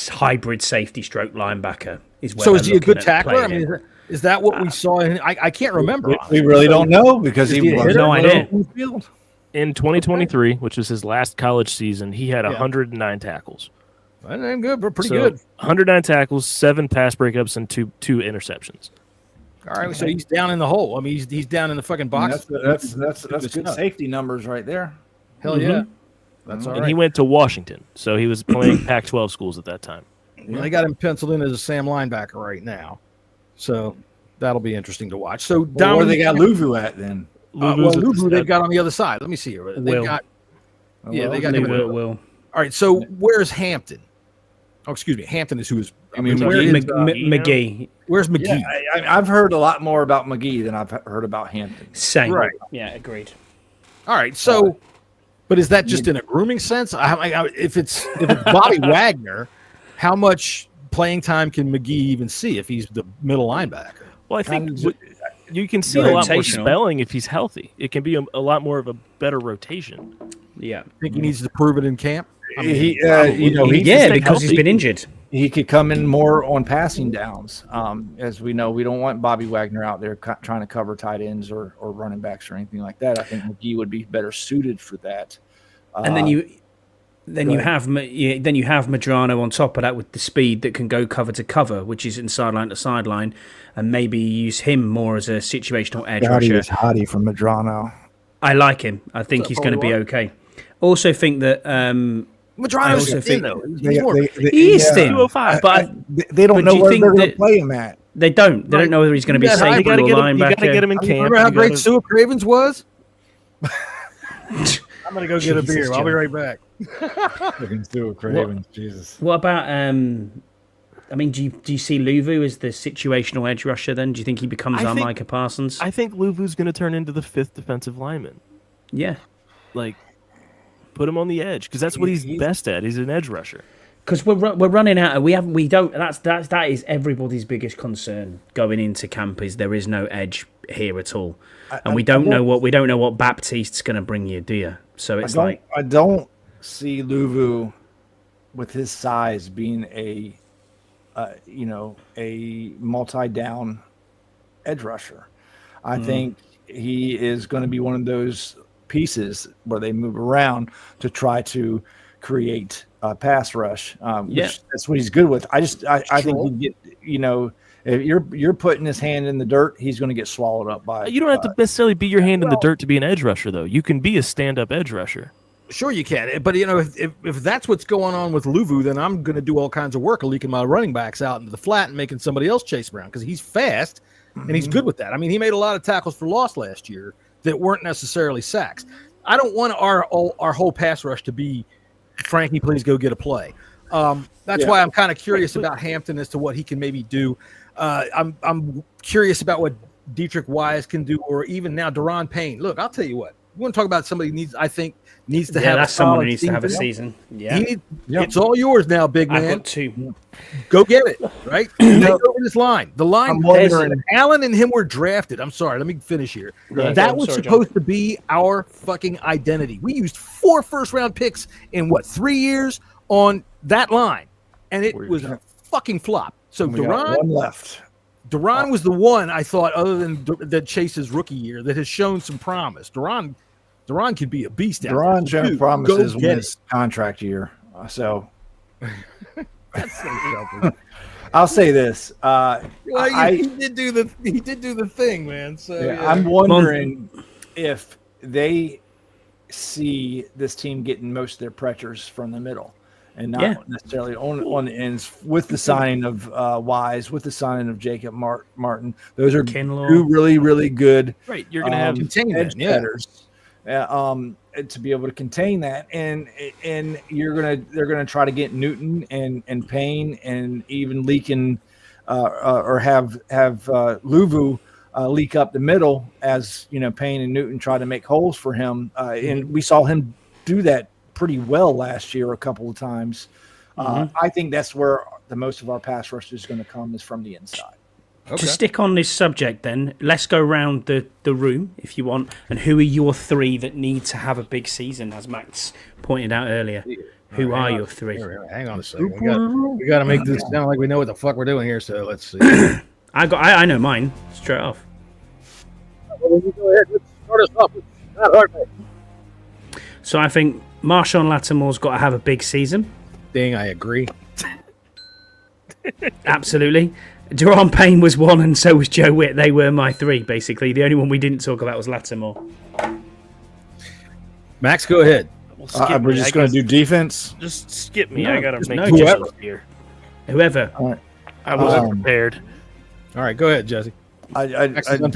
hybrid safety stroke linebacker? So is he a good tackler? I mean, is that what we saw? I can't remember. We really don't know because he was no idea. In 2023, which was his last college season, he had 109 tackles. That ain't good, but pretty good. 109 tackles, 7 pass breakups, and two interceptions. All right, so he's down in the hole. I mean, he's down in the fucking box. That's good safety numbers right there. Hell yeah, that's all right. And he went to Washington, so he was playing Pac-12 schools at that time. Well, they got him penciled in as a Sam linebacker right now, so that'll be interesting to watch. So down where they got Louvu at then? Louvu they've got on the other side. Let me see here. They got Will. All right, so where's Hampton? Oh, excuse me. Hampton is who is. I mean, McGee. Where's McGee? Yeah, I've heard a lot more about McGee than I've heard about Hampton. Same. Right. Yeah, agreed. All right, so, but is that just in a grooming sense? If it's Bobby Wagner, how much playing time can McGee even see if he's the middle linebacker? Well, I think you can see a lot more spelling if he's healthy. It can be a lot more of a better rotation. Yeah. I think he needs to prove it in camp. I mean, because he's been injured. He could come in more on passing downs. As we know, we don't want Bobby Wagner out there trying to cover tight ends or running backs or anything like that. I think McGee would be better suited for that. And then you have Medrano on top of that with the speed that can go cover to cover, which is in sideline to sideline, and maybe use him more as a situational edge rusher. Hottie from Medrano. I like him. I think he's going to be okay. Also think that Medrano's thin, though. He is thin, but they don't know where they're going to play him at. They don't. They don't know whether he's going to be a safety or linebacker. You got to get him in camp. Remember how great Stuart Cravens was? I'm going to go get a beer. I'll be right back. Stuart Cravens, Jesus. What about I mean, do you see Louvu as the situational edge rusher then? Do you think he becomes our Micah Parsons? I think Luvu's going to turn into the 5th defensive lineman. Yeah. Like, put him on the edge because that's what he's best at. He's an edge rusher. Because we're running out. We don't. That is everybody's biggest concern going into camp. Is there is no edge here at all, and we don't know what Baptiste's going to bring you, do you? So it's I don't see Luvu with his size being a multi-down edge rusher. I think he is going to be one of those pieces where they move around to try to create a pass rush. Which that's what he's good with. I think he get, if you're putting his hand in the dirt, he's going to get swallowed up by. You don't have to necessarily be your hand in the dirt to be an edge rusher, though. You can be a stand-up edge rusher. Sure you can, but if that's what's going on with Luvu, then I'm going to do all kinds of work, leaking my running backs out into the flat and making somebody else chase around because he's fast and he's good with that. I mean, he made a lot of tackles for loss last year that weren't necessarily sacks. I don't want our whole pass rush to be, Frankie, please go get a play. That's why I'm kind of curious about Hampton as to what he can maybe do. I'm curious about what Dietrich Wise can do, or even now Deron Payne. Look, I'll tell you what. You want to talk about somebody who needs to have that's someone who needs to have a season. It's all yours now, big man. I've got two. Go get it, right? Take over this line. The line, Allen and him were drafted. I'm sorry, let me finish here. That was supposed to be our fucking identity. We used 4 first-round picks in 3 years on that line, and it was a fucking flop. So Deron one left. Deron was the one I thought, other than Chase's rookie year, that has shown some promise. Deron could be a beast. Deron showed promises with his contract year. So that's so selfish. I'll say this. He did do the thing, man. So I'm wondering if they see this team getting most of their pressures from the middle and not necessarily on the ends, with the signing of Wise, with the signing of Jacob Martin. Those are two really, really good. Right, you're going to have edge headers to be able to contain that, and they're gonna try to get Newton and Payne and even leaking or have Luvu leak up the middle as Payne and Newton try to make holes for him, and we saw him do that pretty well last year a couple of times. I think that's where the most of our pass rush is going to come, is from the inside. Okay. To stick on this subject, then, let's go around the room if you want. And who are your 3 that need to have a big season, as Max pointed out earlier? Who are your 3? Hang on a second. We got to make this sound like we know what the fuck we're doing here. So let's see. I know mine straight off. Well, go ahead. Let's start us off. It's not hard, mate. So I think Marshawn Lattimore's got to have a big season. I agree. Absolutely. Deron Payne was 1, and so was Joe Witt. They were my 3, basically. The only one we didn't talk about was Lattimore. Max, go ahead. We're just going to do defense. Just skip me. I got to make whoever. Here. Whoever. All right. I wasn't prepared. All right, go ahead, Jesse.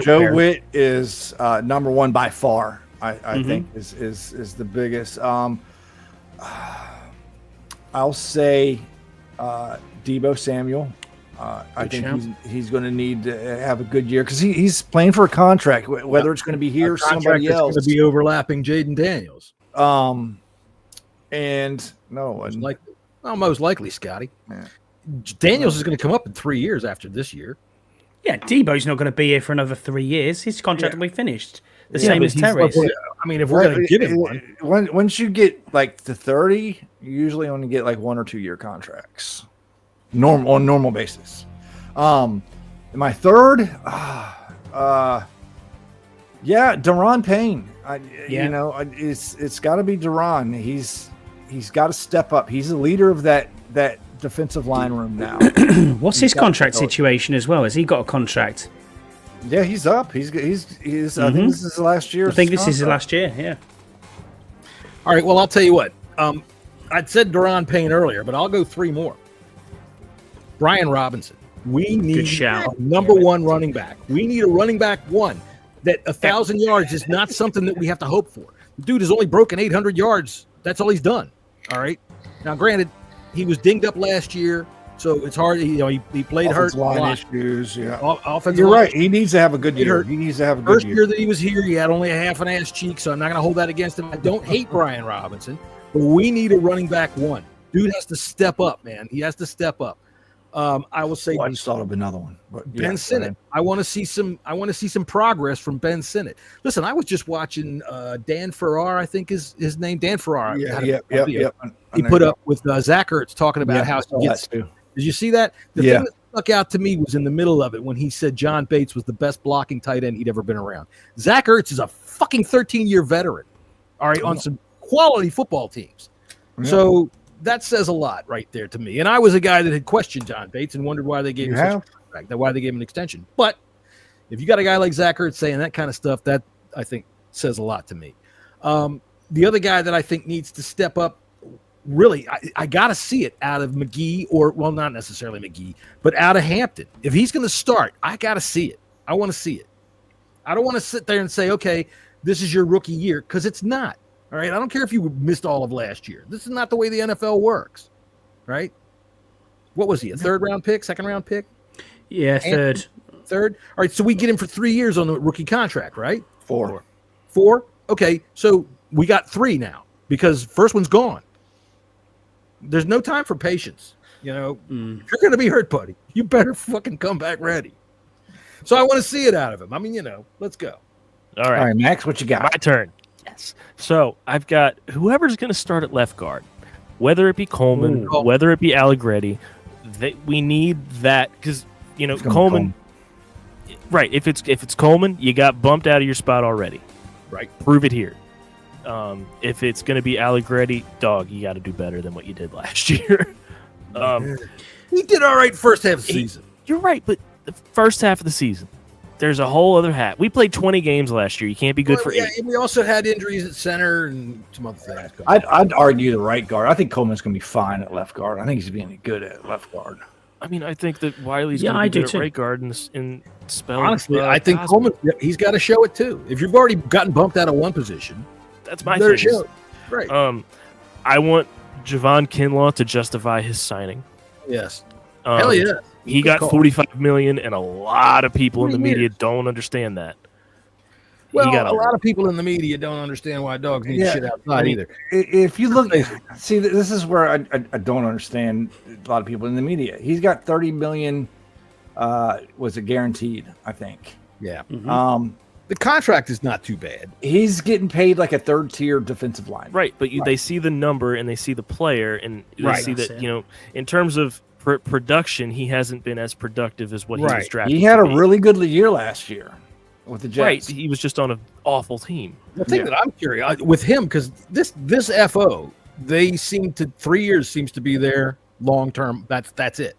Joe Witt is number 1 by far. I think is the biggest. I'll say Deebo Samuel. I think he's going to need to have a good year because he's playing for a contract, whether it's going to be here or somebody else. It's going to be overlapping Jaden Daniels. Most likely, Scotty. Yeah. Daniels is going to come up in 3 years after this year. Yeah, Debo's not going to be here for another 3 years. His contract will be finished. The same as Terry's. I mean, if we're going to give him one. Once you get to 30, you usually only get 1 or 2 year contracts. On normal basis. My third, Deron Payne. It's got to be Deron. He's got to step up. He's the leader of that defensive line room now. What's his contract situation as well? Has he got a contract? Yeah, he's up. He's. I think this is his last year. I think this is his last year. Yeah. All right. Well, I'll tell you what. I'd said Deron Payne earlier, but I'll go 3 more. Brian Robinson. We need a number 1 running back. We need a running back 1. That 1,000 yards is not something that we have to hope for. The dude has only broken 800 yards. That's all he's done. All right. Now, granted, he was dinged up last year, so it's hard. He played hurt. Line issues. Yeah. You're right. He needs to have a good year. He needs to have a good year. First year that he was here, he had only a half an ass cheek, so I'm not going to hold that against him. I don't hate Brian Robinson, but we need a running back 1. Dude has to step up, man. He has to step up. I will say, I just thought of another one. But Ben Sinnott. I want to see some progress from Ben Sinnott. Listen, I was just watching Dan Farrar, I think is his name. Dan Farrar. Yep. He put up with Zach Ertz talking about how he gets. Did you see that? The thing that stuck out to me was in the middle of it when he said John Bates was the best blocking tight end he'd ever been around. Zach Ertz is a fucking 13-year veteran, all right, on some quality football teams. Yeah. So that says a lot right there to me. And I was a guy that had questioned John Bates and wondered why they gave him such a contract, why they gave him an extension. But if you got a guy like Zach Ertz saying that kind of stuff, that I think says a lot to me. The other guy that I think needs to step up, really, I got to see it out of McGee, or, well, not necessarily McGee, but out of Hampton. If he's going to start, I got to see it. I want to see it. I don't want to sit there and say, okay, this is your rookie year, because it's not. All right, I don't care if you missed all of last year. This is not the way the NFL works, right? What was he, a third-round pick, second-round pick? Yeah, third. Third? All right, so we get him for 3 years on the rookie contract, right? Four? Okay, so we got 3 now because first one's gone. There's no time for patience. If you're going to be hurt, buddy, you better fucking come back ready. So I want to see it out of him. I mean, let's go. All right, Max, what you got? My turn. Yes. So I've got whoever's going to start at left guard, whether it be Coleman, whether it be Allegretti. We need that because Coleman. Right. If it's Coleman, you got bumped out of your spot already. Right. Prove it here. If it's going to be Allegretti, dog, you got to do better than what you did last year. He did all right first half of the season. You're right, but the first half of the season, there's a whole other hat. We played 20 games last year. You can't be good for 8. And we also had injuries at center and some other things. I'd argue the right guard. I think Coleman's going to be fine at left guard. I think he's being good at left guard. I mean, I think that Wiley's going to be good at right guard in spell. Honestly, I think Coleman, he's got to show it too. If you've already gotten bumped out of one position, that's my thing. Show. Right. I want Javon Kinlaw to justify his signing. Yes. Hell yeah. He got $45 million, and a lot of people in the media don't understand that. Well, a lot of people in the media don't understand why dogs need shit outside either. If you look, see, this is where I don't understand a lot of people in the media. He's got $30 million. Was it guaranteed? I think. Yeah. Mm-hmm. The contract is not too bad. He's getting paid like a third-tier defensive line. Right, but they see the number and they see the player, and they see that in terms of production, he hasn't been as productive as what he was drafted. He had a really good year last year with the Jets. Right, he was just on an awful team. The thing that I'm curious with him, because this FO, they seem to 3 years seems to be their long term. That's it.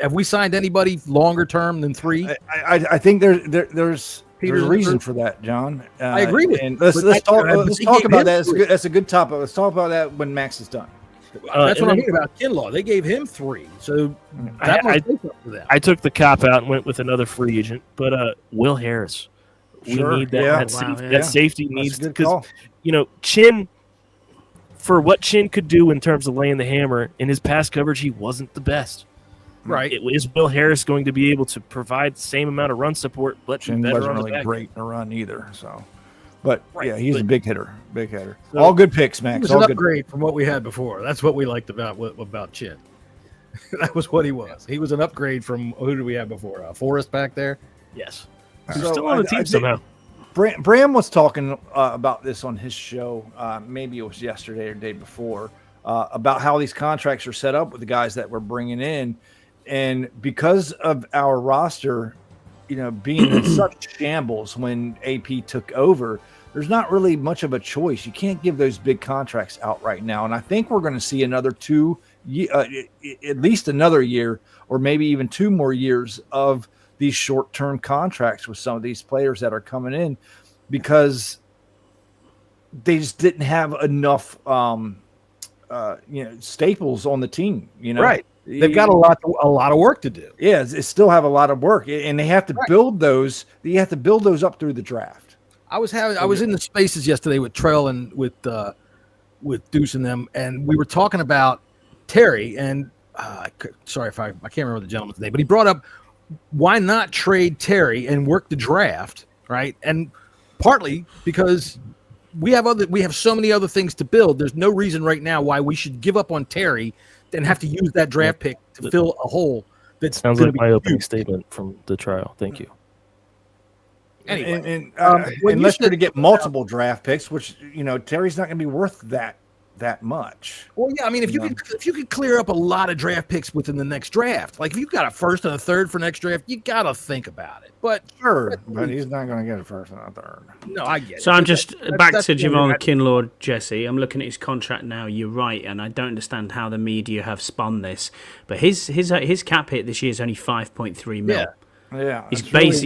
Have we signed anybody longer term than 3? I think there's a reason for that, John. I agree with you. Let's talk about that. That's a good topic. Let's talk about that when Max is done. That's what I mean about Kinlaw. They gave him 3, so that must make up for that. I took the cop out and went with another free agent, but Will Harris. We need that. That safety needs, because Chin, for what Chin could do in terms of laying the hammer in his pass coverage, he wasn't the best. Right. Is Will Harris going to be able to provide the same amount of run support, but Chin better wasn't on really the back? great in a run either. So, but he's a big hitter. So, all good picks, Max. He was all an good. upgrade from what we had before. That's what we liked about Chin. That was what he was. He was an upgrade from who did we have before? Forrest back there. Yes. He's still on the team somehow. Bram was talking about this on his show. Maybe it was yesterday or the day before, about how these contracts are set up with the guys that we're bringing in. And because of our roster, being in such shambles when AP took over, there's not really much of a choice. You can't give those big contracts out right now. And I think we're going to see another 2, at least another year, or maybe even 2 more years of these short-term contracts with some of these players that are coming in, because they just didn't have enough, staples on the team. Right. They've got a lot of work to do. Yeah, they still have a lot of work, and they have to build those. You have to build those up through the draft. I was in the spaces yesterday with Trell and with Deuce and them, and we were talking about Terry. And sorry if I can't remember the gentleman's name, but he brought up why not trade Terry and work the draft, right? And partly because we have so many other things to build. There's no reason right now why we should give up on Terry and have to use that draft pick to fill a hole. That sounds like my opening statement from the trial. Thank you. Anyway, unless you're to get multiple draft picks, which Terry's not going to be worth that much. Well, yeah, I mean, if you could clear up a lot of draft picks within the next draft, like if you've got a first and a third for next draft, you got to think about it. But but he's not going to get a first and a third. No, I get it. So I'm just back to Javon Kinlaw, Jesse. I'm looking at his contract now. You're right, and I don't understand how the media have spun this, but his cap hit this year is only 5.3 mil. Yeah, his base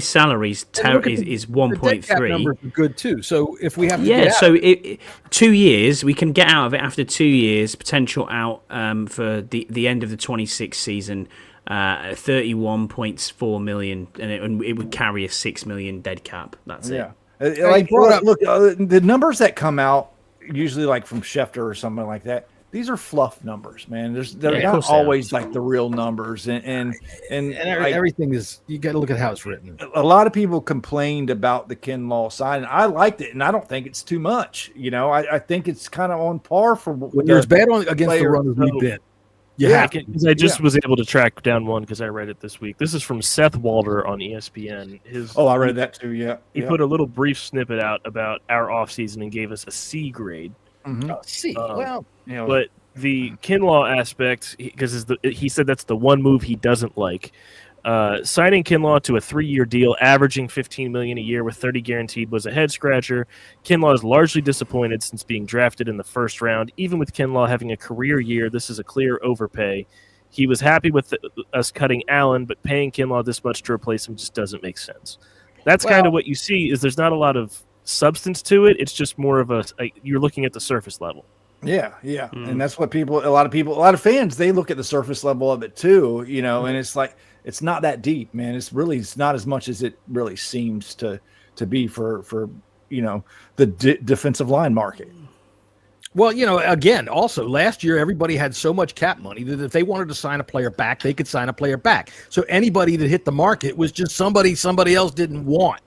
salary is 1.3. Numbers are good too. So if we have 2 years, we can get out of it after 2 years. Potential out for the end of the 26th season, 31.4 million, and it would carry a 6 million dead cap. That's it. The numbers that come out usually like from Schefter or something like that. These are fluff numbers, man. They're not always like the real numbers, and everything is. You got to look at how it's written. A lot of people complained about the Kinlaw side, and I liked it, and I don't think it's too much. I think it's kind of on par for when you're as bad against the runners we've been. Because I just was able to track down one because I read it this week. This is from Seth Walder on ESPN. I read that too. Yeah, he put a little brief snippet out about our offseason and gave us a C grade. Mm-hmm. C. But the Kinlaw aspect, because he said that's the one move he doesn't like. Signing Kinlaw to a 3-year deal, averaging $15 million a year with 30 guaranteed, was a head scratcher. Kinlaw is largely disappointed since being drafted in the first round. Even with Kinlaw having a career year, this is a clear overpay. He was happy with us cutting Allen, but paying Kinlaw this much to replace him just doesn't make sense. That's kind of what you see. Is there's not a lot of substance to it. It's just more of you're looking at the surface level. Yeah. And that's what a lot of fans, they look at the surface level of it too, and it's like, it's not that deep, man. It's not as much as it really seems to be for the defensive line market. Well, again, also last year, everybody had so much cap money that if they wanted to sign a player back, they could sign a player back. So anybody that hit the market was just somebody else didn't want.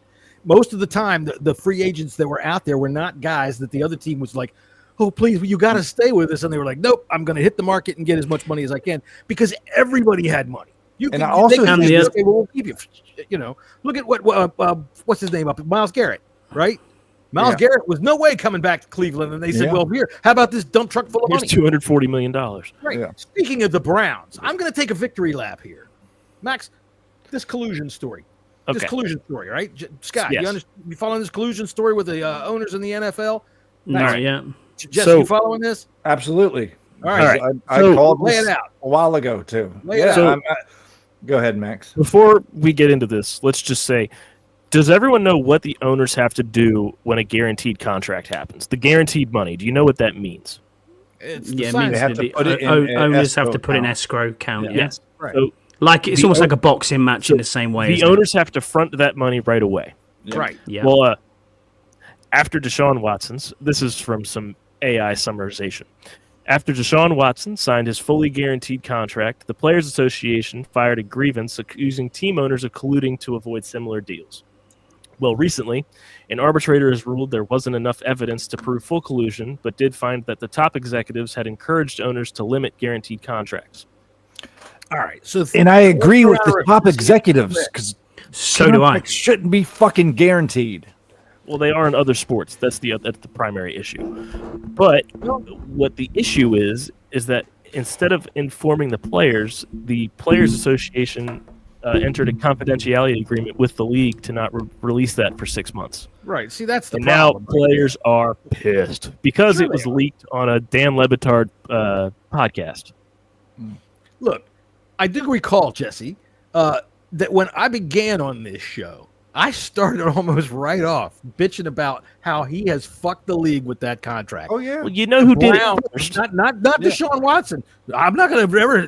Most of the time, the free agents that were out there were not guys that the other team was like, oh, please, you got to stay with us. And they were like, nope, I'm going to hit the market and get as much money as I can because everybody had money. We'll keep you. Look at what's his name up? Myles Garrett, right? Myles Garrett was no way coming back to Cleveland. And they said, well, here, how about this dump truck full of money? $240 million. Right. Yeah. Speaking of the Browns, I'm going to take a victory lap here. Max, this collusion story. Okay. This collusion story, right? Scott, yes. You following this collusion story with the owners in the NFL? No, yeah. Jesse, you following this? Absolutely. All right. I called lay it out a while ago, too. Go ahead, Max. Before we get into this, let's just say, does everyone know what the owners have to do when a guaranteed contract happens? The guaranteed money. Do you know what that means? It means owners have to put in escrow account. Yes. Right. So, it's almost like a boxing match in the same way. The owners have to front that money right away. Yep. Right. Yeah. Well, after Deshaun Watson's, this is from some AI summarization. After Deshaun Watson signed his fully guaranteed contract, the Players Association fired a grievance accusing team owners of colluding to avoid similar deals. Well, recently, an arbitrator has ruled there wasn't enough evidence to prove full collusion, but did find that the top executives had encouraged owners to limit guaranteed contracts. All right. So, and I agree with the top executives because so do I. Shouldn't be fucking guaranteed. Well, they are in other sports. That's the primary issue. But what the issue is that instead of informing the Players Association entered a confidentiality agreement with the league to not release that for 6 months. Right. See, that's the problem. Now players are pissed because it was leaked on a Dan Le Batard podcast. Look, I do recall, Jesse, that when I began on this show, I started almost right off bitching about how he has fucked the league with that contract. Oh yeah, well, you know who did it first? Not Deshaun Watson. I'm not going to ever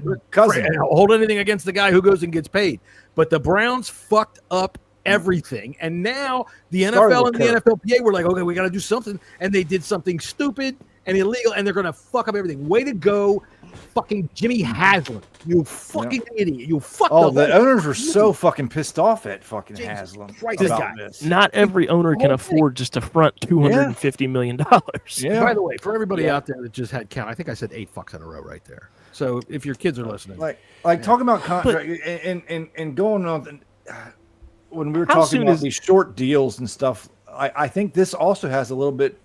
hold anything against the guy who goes and gets paid. But the Browns fucked up everything, and now the NFL and the NFLPA were like, okay, we got to do something, and they did something stupid, and illegal, and they're going to fuck up everything. Way to go, fucking Jimmy Haslam. You fucking idiot. You fucked up. The owners were so fucking pissed off at fucking Haslam Christ, about this. Not every owner can afford just to front $250 million. Yeah. By the way, for everybody out there that just had count, I think I said 8 fucks in a row right there. So if your kids are listening, Like talking about contract and going on when we were talking about these short deals and stuff, I think this also has a little bit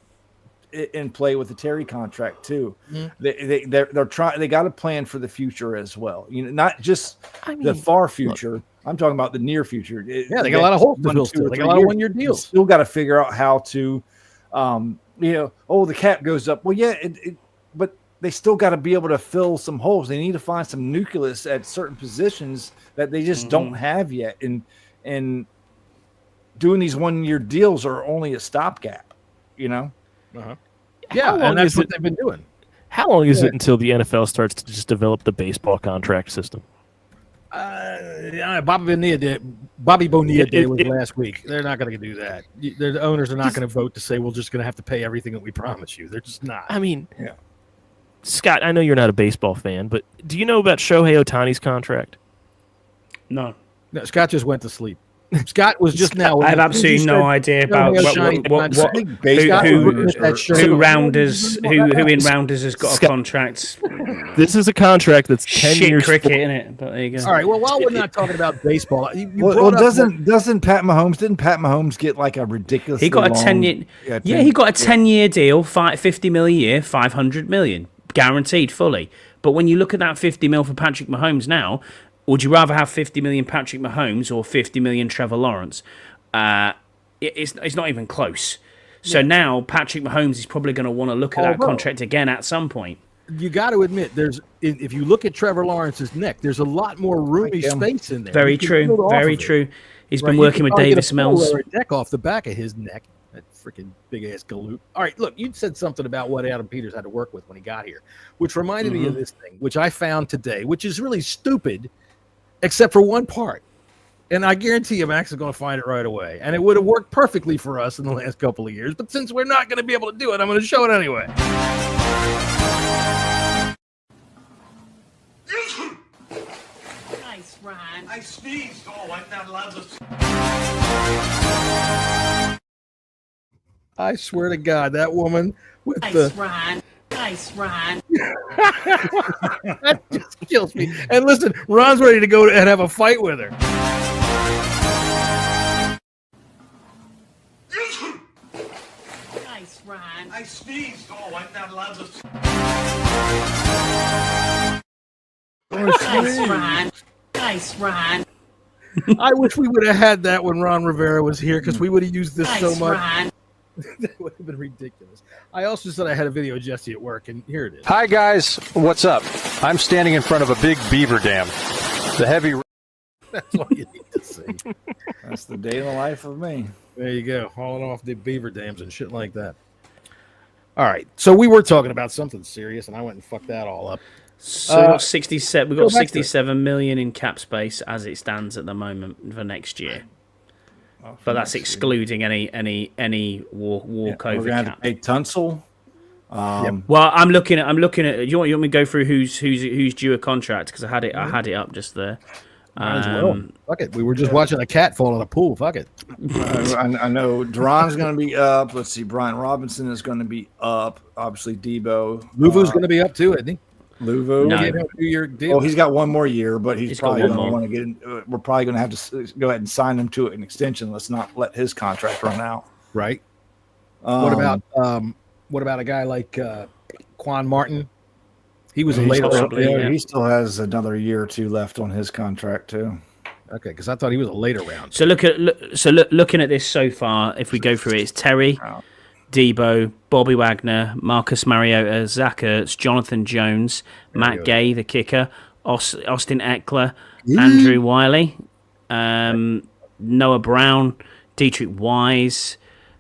in play with the Terry contract too. Mm-hmm. They're trying. They got a plan for the future as well. You know, not just the far future. Look, I'm talking about the near future. They got a lot of holes to fill still. They got a lot of 1-year deals. Still got to figure out how to, the cap goes up. Well, yeah, but they still got to be able to fill some holes. They need to find some nucleus at certain positions that they just don't have yet. And doing these 1-year deals are only a stopgap, you know? Uh-huh. Yeah, and that's what they've been doing. How long is it until the NFL starts to just develop the baseball contract system? Bobby Bonilla did was last week. They're not going to do that. The owners are not going to vote to say we're just going to have to pay everything that we promise you. They're just not. I mean, Scott, I know you're not a baseball fan, but do you know about Shohei Ohtani's contract? No, Scott just went to sleep. Scott was just now. I have absolutely no idea about who in Rounders has got a contract. This is a contract that's 10 years. Cricket, isn't it? But there you go. All right. Well, while we're not talking about baseball, doesn't Pat Mahomes? Didn't Pat Mahomes get like a ridiculous? He got a 10-year. Yeah, he got a 10-year deal, $50 million a year, $500 million guaranteed fully. But when you look at that $50 million for Patrick Mahomes now. Would you rather have 50 million Patrick Mahomes or 50 million Trevor Lawrence? It's not even close. So now Patrick Mahomes is probably going to want to look at that contract again at some point. You got to admit, if you look at Trevor Lawrence's neck, there's a lot more roomy space in there. Very true. Very true. He's been working with Davis Mills. Neck off the back of his neck. That freaking big ass galoot. All right, look, you said something about what Adam Peters had to work with when he got here, which reminded me of this thing, which I found today, which is really stupid. Except for one part. And I guarantee you Max is going to find it right away. And it would have worked perfectly for us in the last couple of years. But since we're not going to be able to do it, I'm going to show it anyway. Nice, Ron. I sneezed. Oh, I'm not allowed to. I swear to God, that woman with Ron. Nice, Ron. That just kills me. And listen, Ron's ready to go and have a fight with her. Nice, Ron. I sneezed. Oh, I'm not allowed to. Nice, Ron. Nice, Ron. I wish we would have had that when Ron Rivera was here because we would have used this so much. Ron. That would have been ridiculous. I also said I had a video of Jessy at work, and here it is. Hi, guys. What's up? I'm standing in front of a big beaver dam. The heavy... That's all you need to see. That's the day in the life of me. There you go. Hauling off the beaver dams and shit like that. All right. So we were talking about something serious, and I went and fucked that all up. So we got 67. We got 67 million in cap space as it stands at the moment for next year. But that's excluding any walkover cap. We're gonna have to pay Tunsil. Well, I'm looking at. You want me to go through who's due a contract because I had it up just there. Fuck it. We were just watching a cat fall in a pool. Fuck it. I know Duran's going to be up. Let's see. Brian Robinson is going to be up. Obviously, Debo. Luvu's going to be up too, isn't he? Luvu. No. Oh, he's got one more year, but he's probably going to want to get in. We're probably going to have to go ahead and sign him to an extension. Let's not let his contract run out. Right. What about a guy like Quan Martin? He was a later round. He still has another year or two left on his contract too. Okay, because I thought he was a later round. So looking at this so far, if we go through it, it's Terry, Debo, Bobby Wagner, Marcus Mariota, Zach Ertz, Jonathan Jones, Matt Gay, the kicker, Austin Eckler, Andrew Wiley, Noah Brown, Dietrich Wise,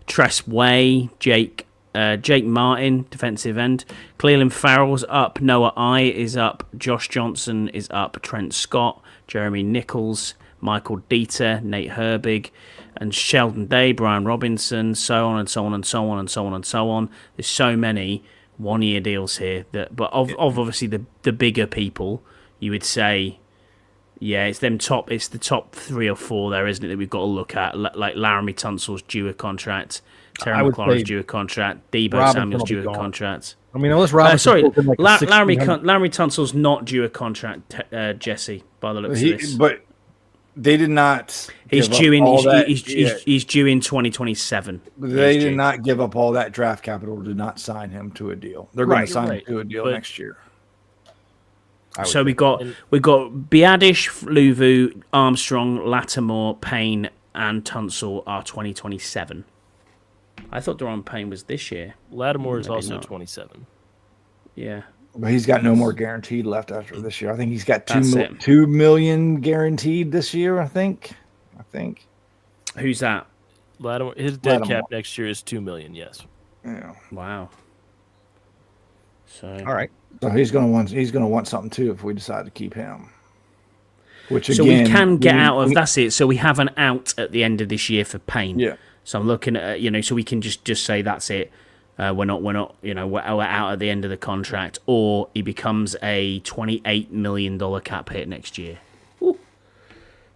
Tress Way, Jake Martin, defensive end, Cleveland Farrell's up, Noah I is up, Josh Johnson is up, Trent Scott, Jeremy Nichols, Michael Dieter, Nate Herbig, and Sheldon Day, Brian Robinson, so on and so on and so on and so on and so on. There's so many 1-year deals here. But of obviously the bigger people, you would say, yeah, it's the top 3 or 4 there, isn't it, that we've got to look at? Like Laramie Tunsil's due a contract, Terry McLaurin's due a contract, Debo Robinson Samuel's will be due a gone. contract. I mean, unless Robinson Sorry, pulls in like a Laramie 1600 Tunsil's not due a contract, Jesse, by the looks of this. But they did not. He's give due up in. all He's, that- he's, yeah, he's due in 2027. They He's did due. not give up all that draft capital to not sign him to a deal. They're going Right, to sign right. him to a deal But- next year. So we got Biadish, Luvu, Armstrong, Lattimore, Payne, and Tunsil are 2027. I thought Deron Payne was this year. Lattimore is Maybe also not. 27. Yeah. But he's got no more guaranteed left after this year. I think he's got That's it. 2 million guaranteed this year. I think. Who's that? Lattimore, his dead Lattimore. cap next year is $2 million. Yes. Yeah. Wow. So All right. So he's going to want something too if we decide to keep him. Which So again, we can get out of that's it. So we have an out at the end of this year for Payne. Yeah. So I'm looking at so we can just say that's it. We're not we're out at the end of the contract, or he becomes a $28 million cap hit next year,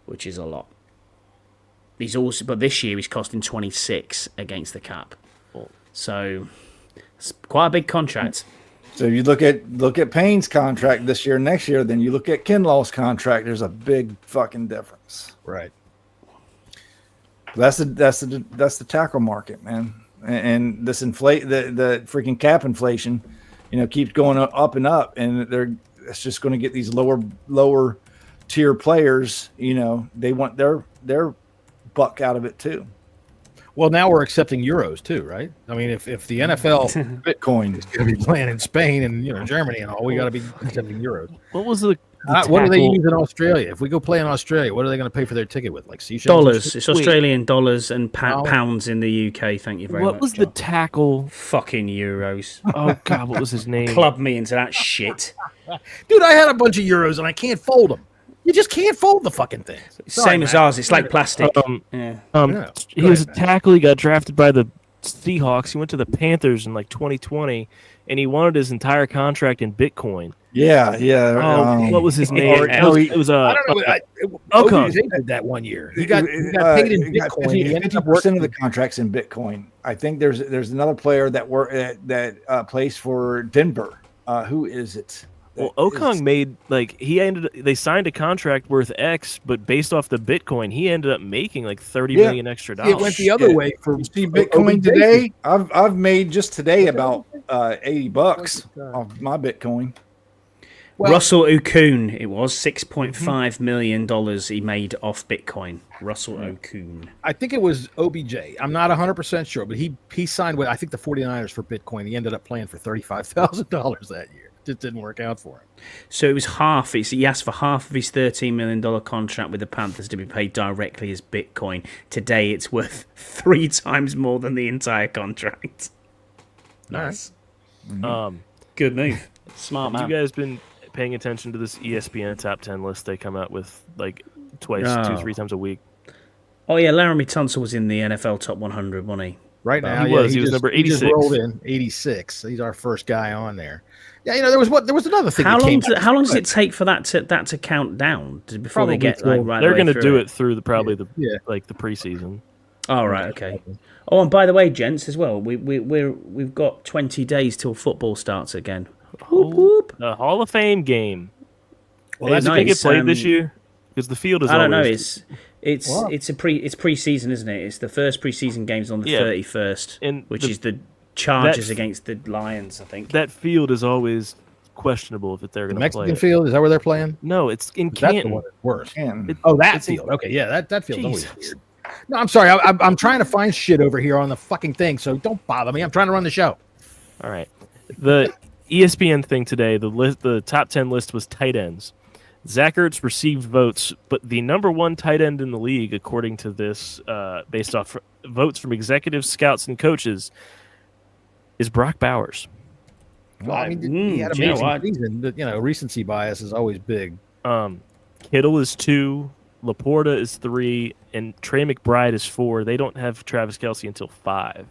which is a lot. But this year he's costing 26 against the cap, so it's quite a big contract. So if you look at Payne's contract this year, next year, then you look at Kinlaw's contract. There's a big fucking difference. Right. That's the tackle market, man. And this the freaking cap inflation, keeps going up and up, and it's just going to get these lower tier players. They want their buck out of it too. Well, now we're accepting euros too, right? I mean, if the NFL Bitcoin is going to be playing in Spain and Germany and all, we got to be accepting euros. What was the What do they tackle- use in Australia? If we go play in Australia, what are they going to pay for their ticket with? Like seashells? Dollars. It's Australian dollars and Oh. pounds in the UK. Thank you very much. What was the John. tackle? Fucking euros? Oh God, what was his name? Club me into that shit. Dude, I had a bunch of euros and I can't fold them. You just can't fold the fucking things. Same as ours. It's like plastic. Yeah. Yeah. He Go was a ahead, man. tackle. He got drafted by the Seahawks. He went to the Panthers in like 2020, and he wanted his entire contract in Bitcoin. Yeah. Oh, what was his name? Yeah. It was I don't know. Ocon. OBJ did that one year. He got paid in Bitcoin. He ended up 50% of the working. contracts in Bitcoin. I think there's another player that plays for Denver. Who is it? Well, Ocon made they signed a contract worth X, but based off the Bitcoin, he ended up making like $30 million extra dollars. It went the other way for You see Bitcoin OBJ. today? I've made just today about $80 off my Bitcoin. Well- Russell Okun, it was $6.5 million he made off Bitcoin. Russell Okun. I think it was OBJ. I'm not 100% sure, but he signed with, I think, the 49ers for Bitcoin. He ended up playing for $35,000 that year. Just didn't work out for him. So it was half. He asked for half of his $13 million contract with the Panthers to be paid directly as Bitcoin. Today, it's worth 3 times more than the entire contract. Nice. Good move. Smart Have man. you guys been paying attention to this ESPN top 10 list they come out with like twice, Oh. 2-3 times a week? Oh, yeah, Laramie Tunsil was in the NFL top 100, wasn't he? Right now, He was number He just 86. rolled in 86. He's our first guy on there. Yeah, there was another thing. How that long came does it take for that to count down before Probably they get till- right? They're going to do it through the the Yeah. like the preseason. Oh, right, okay. Oh, and by the way, gents, as well, we've got 20 days till football starts again. Whoop, whoop. The Hall of Fame game. Well, Is that's it going to nice. get played this year? Because the field is. I don't know. always- It's preseason, isn't it? It's the first preseason game's on the 31st, And which the- is the Chargers that- against the Lions, I think. that field is always questionable if they're The going to play. Mexican It. field, is that where they're playing? No, it's in That's the Canton. one that's worse. And Oh, that It's in- field. Okay, yeah, that field's always Jesus. weird. No, I'm sorry. I'm trying to find shit over here on the fucking thing, so don't bother me. I'm trying to run the show. All right. The ESPN thing today, the top 10 list was tight ends. Zach Ertz received votes, but the number one tight end in the league, according to this, based off votes from executives, scouts, and coaches, is Brock Bowers. Well, I mean, he had do you know amazing what? season. But, recency bias is always big. Kittle is 2, Laporta is 3, and Trey McBride is 4. They don't have Travis Kelce until 5.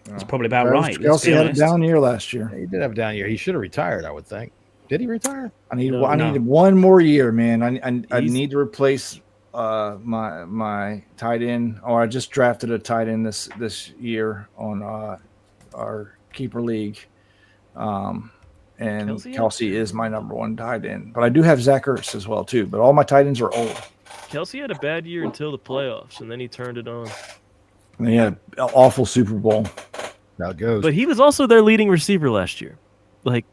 That's probably about Travis right. Kelce had a down year last year. He did have a down year. He should have retired, I would think. Did he retire? I needed one more year, man. I need to replace my tight end. Or I just drafted a tight end this year on our keeper league. And Kelce is my number one tight end. But I do have Zach Ertz as well too. But all my tight ends are old. Kelce had a bad year until the playoffs, and then he turned it on. And he had an awful Super Bowl. Now it goes. But he was also their leading receiver last year. Like,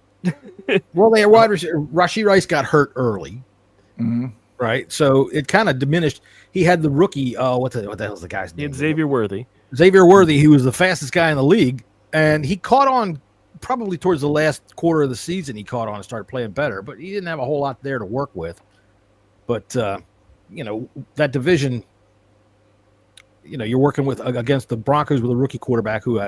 well, they had wide receiver. Rashee Rice got hurt early, right? So it kind of diminished. He had the rookie. What the hell's the guy's name? He had Xavier Worthy. Xavier Worthy. He was the fastest guy in the league, and he caught on probably towards the last quarter of the season. He caught on and started playing better, but he didn't have a whole lot there to work with. But that division. You're working against the Broncos with a rookie quarterback who,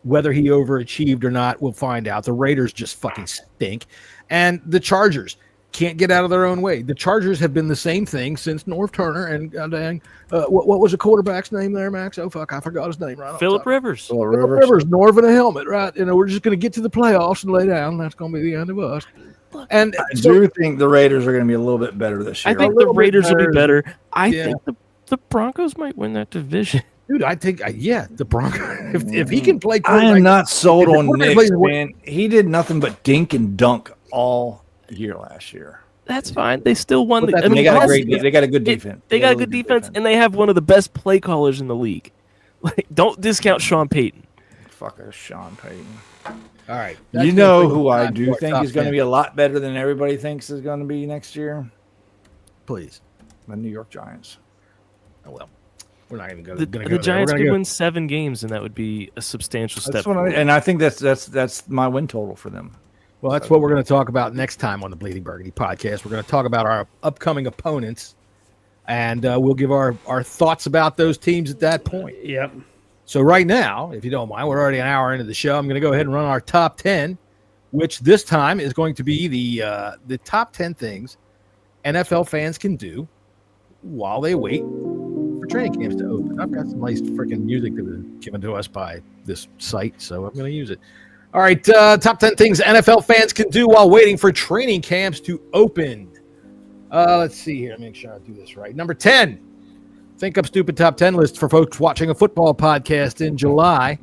whether he overachieved or not, we'll find out. The Raiders just fucking stink, and the Chargers can't get out of their own way. The Chargers have been the same thing since Norv Turner and what was the quarterback's name there, Max? Oh fuck, I forgot his name. Right, Phillip Rivers. Phillip Rivers, Norv in a helmet, right? We're just going to get to the playoffs and lay down. That's going to be the end of us. And I do think the Raiders are going to be a little bit better this year. I think the Raiders will be better. I think the Broncos might win that division. Dude, I think, the Broncos, if he can play. I am not sold on Nick, man. He did nothing but dink and dunk all year last year. That's fine. They still won. They got a good defense. They got a good defense, and they have one of the best play callers in the league. Like, don't discount Sean Payton. Fucker, Sean Payton. All right. You know who I do think is going to be a lot better than everybody thinks is going to be next year? Please. The New York Giants. Oh, well, we're not even going to go. The Giants could win 7 games, and that would be a substantial step forward. And I think that's my win total for them. Well, that's what we're going to talk about next time on the Bleeding Burgundy podcast. We're going to talk about our upcoming opponents, and we'll give our thoughts about those teams at that point. Yep. So right now, if you don't mind, we're already an hour into the show. I'm going to go ahead and run our top 10, which this time is going to be the top 10 things NFL fans can do while they wait for training camps to open. I've got some nice freaking music that was given to us by this site, so I'm going to use it. All right, top 10 things NFL fans can do while waiting for training camps to open. Let's see here. Make sure I do this right. Number 10, Think Up Stupid Top 10 list for folks watching a football podcast in July.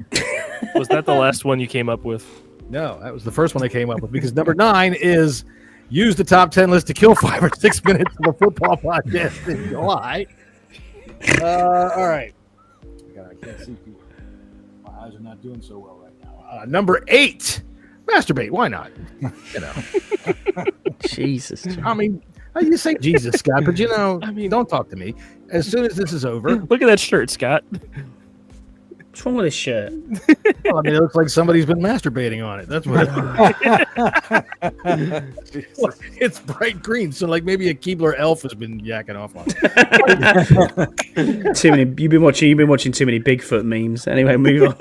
Was that the last one you came up with? No, that was the first one I came up with, because number 9 is use the top 10 list to kill 5 or 6 minutes of a football podcast in July. All right. God, I can't see people. My eyes are not doing so well right now. Number 8, masturbate. Why not? Jesus. I mean, you say Jesus, Scott, but don't talk to me. As soon as this is over. Look at that shirt, Scott. What's wrong with this shirt? Well, it looks like somebody's been masturbating on it. That's what it's bright green, so like maybe a Keebler elf has been yakking off on it. Too many. You've been watching too many Bigfoot memes. Anyway, move on.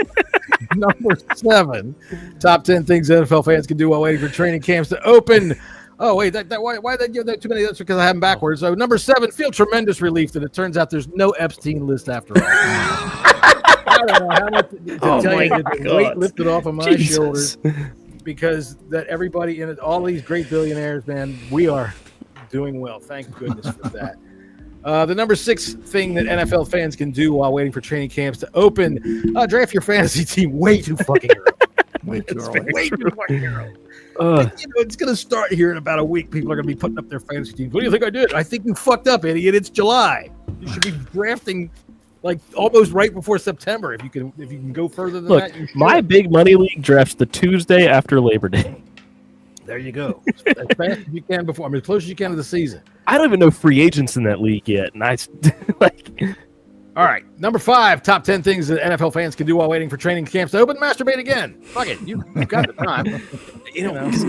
Number 7, top 10 things NFL fans can do while waiting for training camps to open. Oh wait, why did they give that too many? That's because I have them backwards. So number 7, feel tremendous relief that it turns out there's no Epstein list after all. I don't know how much to tell you that the weight lifted off of my shoulders, because that everybody in it, all these great billionaires, man, we are doing well. Thank goodness for that. The number 6 thing that NFL fans can do while waiting for training camps to open: draft your fantasy team way too fucking early. Way too fucking early. It's going to start here in about a week. People are going to be putting up their fantasy teams. What do you think I did? I think you fucked up, idiot. It's July. You should be drafting like almost right before September. If you can go further than that. You should. My big money league drafts the Tuesday after Labor Day. There you go. As fast as you can before. I mean, as close as you can to the season. I don't even know free agents in that league yet, and I like. All right, number 5, top 10 things that NFL fans can do while waiting for training camps to open. Masturbate again. Fuck it, you've got the time.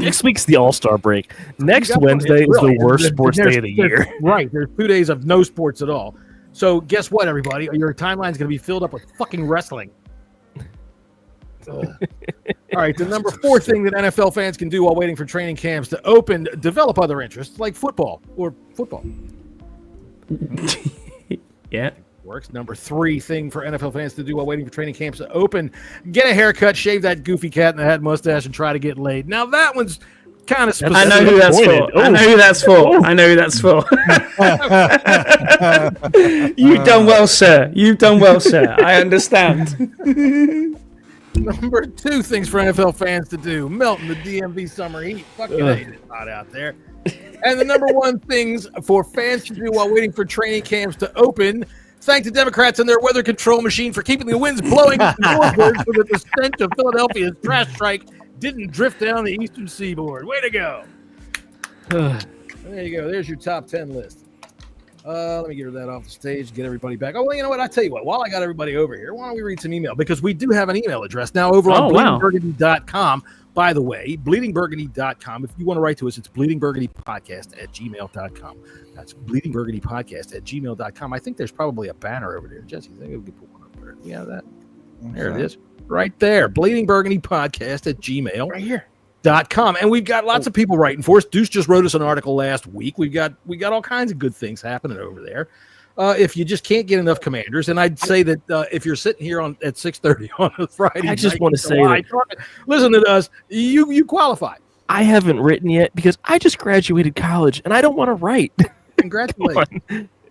Next week's the All-Star break. Next Wednesday is the worst sports day of the year. Right, there's 2 days of no sports at all. So guess what, everybody? Your timeline's going to be filled up with fucking wrestling. All right, the number 4 thing that NFL fans can do while waiting for training camps to open: develop other interests like football or football. Yeah. Works. Number 3 thing for NFL fans to do while waiting for training camps to open: get a haircut, shave that goofy cat in the hat mustache, and try to get laid. Now that one's kind of specific. I know who that's for. I know who that's for. I know who that's for. You've done well, sir. You've done well, sir. I understand. Number 2 things for NFL fans to do: melt in the DMV summer heat. Fucking hate it hot out there. And the number 1 things for fans to do while waiting for training camps to open: thank the Democrats and their weather control machine for keeping the winds blowing northward so that the stench of Philadelphia's trash strike didn't drift down the eastern seaboard. Way to go. There you go. There's your top 10 list. Let me get that off the stage, get everybody back. Oh, well, you know what? I tell you what. While I got everybody over here, why don't we read some email? Because we do have an email address now over on bleedingburgundy.com. By the way, bleedingburgundy.com. If you want to write to us, it's bleedingburgundypodcast@gmail.com. That's bleedingburgundypodcast@gmail.com. I think there's probably a banner over there. Jesse, I think we could put one up there. Yeah, that. There it is. Right there. bleedingburgundypodcast@gmail. Right here. .com. And we've got lots of people writing for us. Deuce just wrote us an article last week. We got all kinds of good things happening over there. If you just can't get enough Commanders, and I'd say that if you're sitting here at 6:30 on a Friday, I just want to say that listen to us. You qualify. I haven't written yet because I just graduated college and I don't want to write. Congratulations.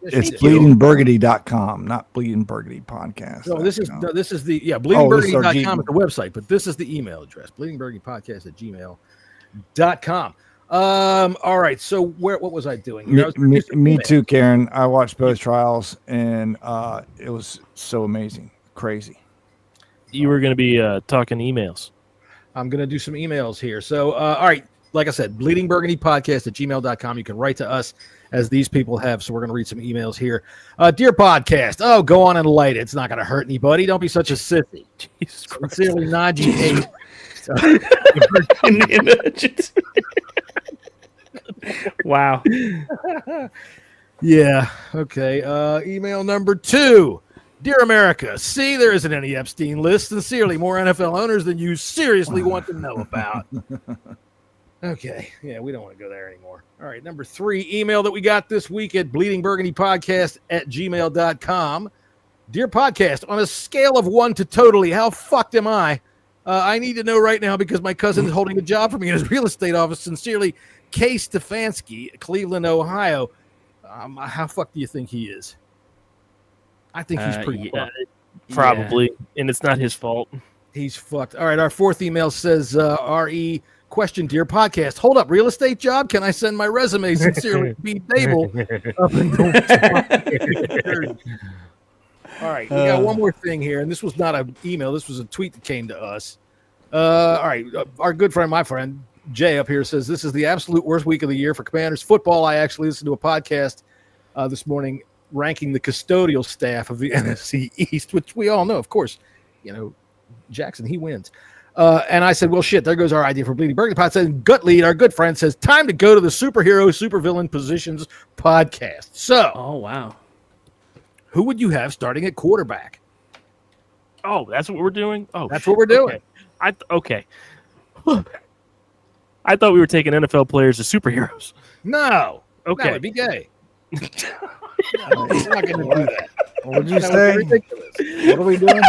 It's bleedingburgundy.com, not Bleeding Burgundy Podcast. No, this is the bleedingburgundy.com is the website, but this is the email address: bleedingburgundypodcast@gmail.com. All right. So what was I doing? Me too, Karen. I watched both trials and it was so amazing. Crazy. You were going to be talking emails. I'm going to do some emails here. So, all right. Like I said, bleedingburgundypodcast@gmail.com. You can write to us as these people have. So we're going to read some emails here. Dear podcast. Oh, go on and light it. It's not going to hurt anybody. Don't be such a sissy. Jesus Christ. Sincerely, Najee 8. Wow. Yeah. Okay. Email number 2. Dear America, see, there isn't any Epstein list. Sincerely, more NFL owners than you seriously want to know about. Okay. Yeah, we don't want to go there anymore. All right. Number 3 email that we got this week at bleedingburgundypodcast@gmail.com. Dear podcast, on a scale of 1 to totally, how fucked am I? I need to know right now because my cousin is holding a job for me in his real estate office. Sincerely, Kay Stefanski, Cleveland, Ohio. How fucked do you think he is? I think he's pretty fucked. Probably. Yeah. And it's not his fault. He's fucked. All right. Our 4th email says, RE question, dear podcast. Hold up. Real estate job? Can I send my resume? Sincerely, B. Dable. All right. We got one more thing here. And this was not an email. This was a tweet that came to us. All right. Our good friend, my friend, Jay up here says, this is the absolute worst week of the year for Commanders football. I actually listened to a podcast this morning ranking the custodial staff of the NFC East, which we all know, of course, Jackson, he wins. And I said, well, shit, there goes our idea for Bleeding Burgundy Podcast. And Gutlead, our good friend, says, time to go to the superhero, supervillain positions podcast. So, oh, wow. Who would you have starting at quarterback? Oh, that's what we're doing? Oh, that's what we're doing. Okay. I thought we were taking NFL players as superheroes. No. Okay. That would be gay. No, he's not going to do that. What did you say? Ridiculous. What are we doing?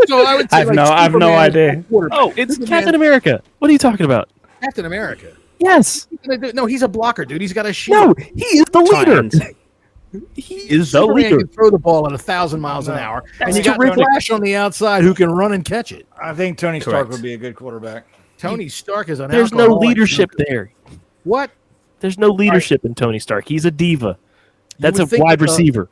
So I would say I have no idea. Oh, it's Captain America. What are you talking about? Captain America. Yes. No, he's a blocker, dude. He's got a shield. No, he is the leader. He is the leader. Can throw the ball at 1,000 miles an hour, and you got Rick Flash on the outside who can run and catch it. I think Tony Stark would be a good quarterback. Tony Stark is an. There's no leadership there. What? There's no leadership in Tony Stark. He's a diva. That's a wide receiver.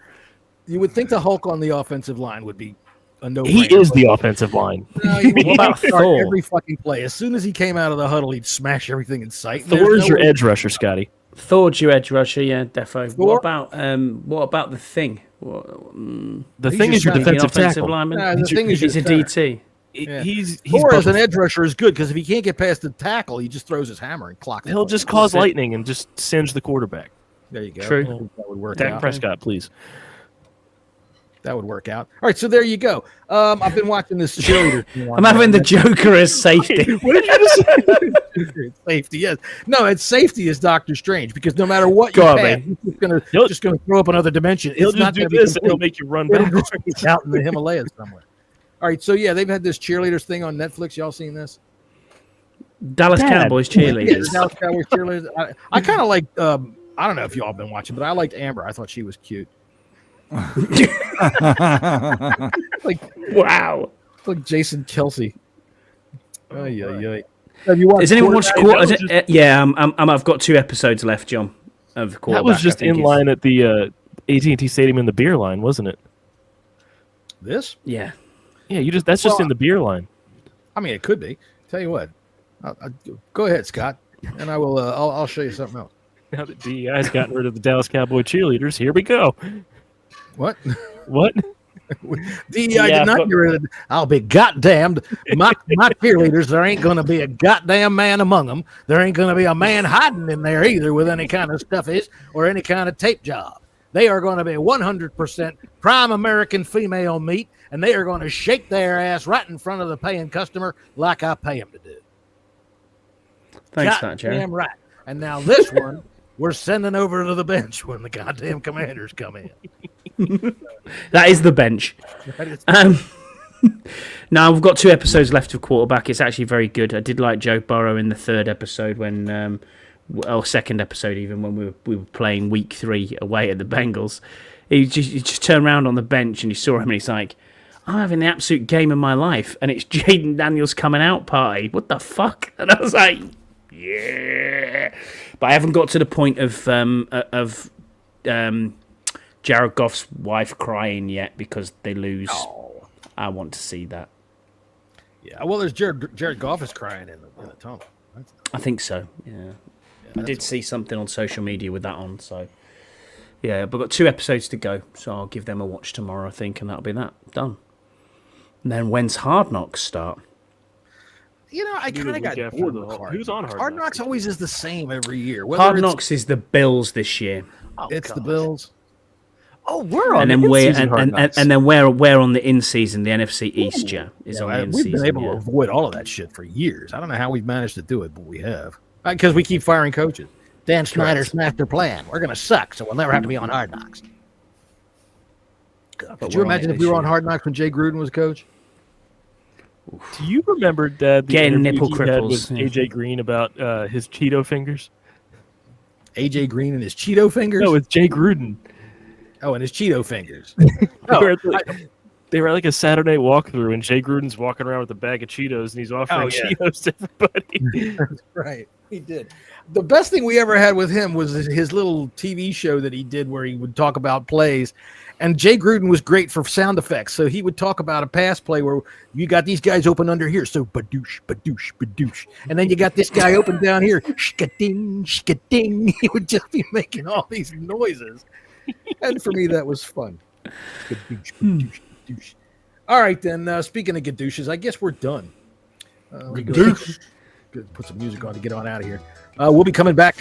You would think the Hulk on the offensive line would be a no. He is the offensive line. No, what about Thor? Every fucking play. As soon as he came out of the huddle, he'd smash everything in sight. Thor's your edge rusher, Scotty. Thor's your edge rusher, yeah, defo. What about the Thing? The Thing is your defensive tackle. Lineman. No, the Thing is he's a DT. Yeah. Thor as an edge rusher is good because if he can't get past the tackle, he just throws his hammer and clocks. He'll just cause lightning and just singe the quarterback. There you go. True. That would work. Dak Prescott, please. That would work out. All right, so there you go. I've been watching this cheerleader. I'm having the Joker as safety. What did you just say? Safety, yes. No, it's safety is Doctor Strange because no matter what you pass, he's just gonna throw up another dimension. He'll It's just not do gonna be this and he'll complete. make you run It'll back. just be out in the Himalayas somewhere. All right, so yeah, they've had this cheerleaders thing on Netflix. Y'all seen this? Dallas Cowboys Yeah, the cheerleaders. Dallas Cowboys cheerleaders. I kind of like. I don't know if y'all have been watching, but I liked Amber. I thought she was cute. Like Wow. like Jason Kelsey. Oh yeah. Have you watched? Has anyone watched Quarterback? Quarter? Yeah, I've got 2 episodes left, John. Of Quarterback. That was just I think in is- line at the AT&T Stadium in the beer line, wasn't it? This? Yeah. Yeah, that's just Well, in the beer line. I mean, it could be. Tell you what. Go ahead, Scott, and I will. I'll show you something else. Now that DEI's gotten rid of the Dallas Cowboy cheerleaders, here we go. What? What? DEI Yeah, did not but- get rid of it. I'll be goddamned. My cheerleaders, there ain't going to be a goddamn man among them. There ain't going to be a man hiding in there either with any kind of stuffies or any kind of tape job. They are going to be 100% prime American female meat, and they are going to shake their ass right in front of the paying customer like I pay them to do. Thanks for that, Jerry. Goddamn right. And now this one, we're sending over to the bench when the goddamn Commanders come in. That is the bench. Now we've got 2 episodes left of Quarterback. It's actually very good. I did like Joe Burrow in the 3rd episode when, or 2nd episode even when we were playing week 3 away at the Bengals. He just turned around on the bench and he saw him and he's like, I'm having the absolute game of my life and it's Jaden Daniels coming out party. What the fuck? And I was like, yeah. But I haven't got to the point of Jared Goff's wife crying yet because they lose. Oh. I want to see that. Yeah, well, there's Jared Goff is crying in the tunnel. I think so. Yeah, I did see something on social media with that on. So yeah, but I've got 2 episodes to go, so I'll give them a watch tomorrow, I think, and that'll be that done. And then when's Hard Knocks start? You know, I kind of got after bored the with whole- Hard who's on Knocks. Hard Hard Knocks? Knocks always is the same every year. Hard Knocks is the Bills this year, It's the Bills. Oh, we're on and then the we're in-season Hard Knocks. and then we're on the in season. The NFC East, yeah, is on the in We've season. been able to Yeah. avoid all of that shit for years. I don't know how we've managed to do it, but we have. Because we keep firing coaches. Dan Snyder's master plan. We're going to suck, so we'll never have to be on Hard Knocks. Could you we're on imagine it if this we were on year. Hard Knocks when Jay Gruden was coach? Do you remember, Dad, the Getting interview nipple he had cripples, with yeah. AJ Green about his Cheeto fingers? AJ Green and his Cheeto fingers? No, with Jay Gruden. Oh, and his Cheeto fingers. They were at like a Saturday night walkthrough, and Jay Gruden's walking around with a bag of Cheetos, and he's offering yeah. Cheetos to everybody. That's right. He did. The best thing we ever had with him was his little TV show that he did where he would talk about plays. And Jay Gruden was great for sound effects. So he would talk about a pass play where you got these guys open under here. So badoosh, badoosh, badoosh. And then you got this guy open down here. Shka-ding, shka-ding. He would just be making all these noises. And for me, that was fun. Gadoosh, gadoosh, gadoosh. All right, then. Speaking of gadooshes, I guess we're done. Put some music on to get on out of here. We'll be coming back,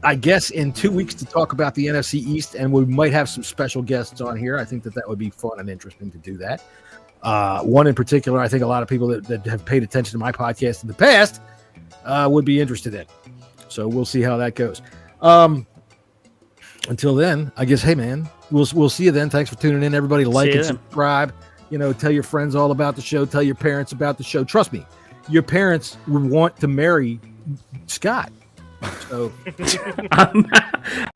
I guess, in 2 weeks to talk about the NFC East, and we might have some special guests on here. I think that would be fun and interesting to do that. One in particular, I think a lot of people that have paid attention to my podcast in the past would be interested in. So we'll see how that goes. Until then, I guess, hey, man, we'll see you then. Thanks for tuning in, everybody. Like and subscribe. You know, tell your friends all about the show. Tell your parents about the show. Trust me, your parents would want to marry Scott. So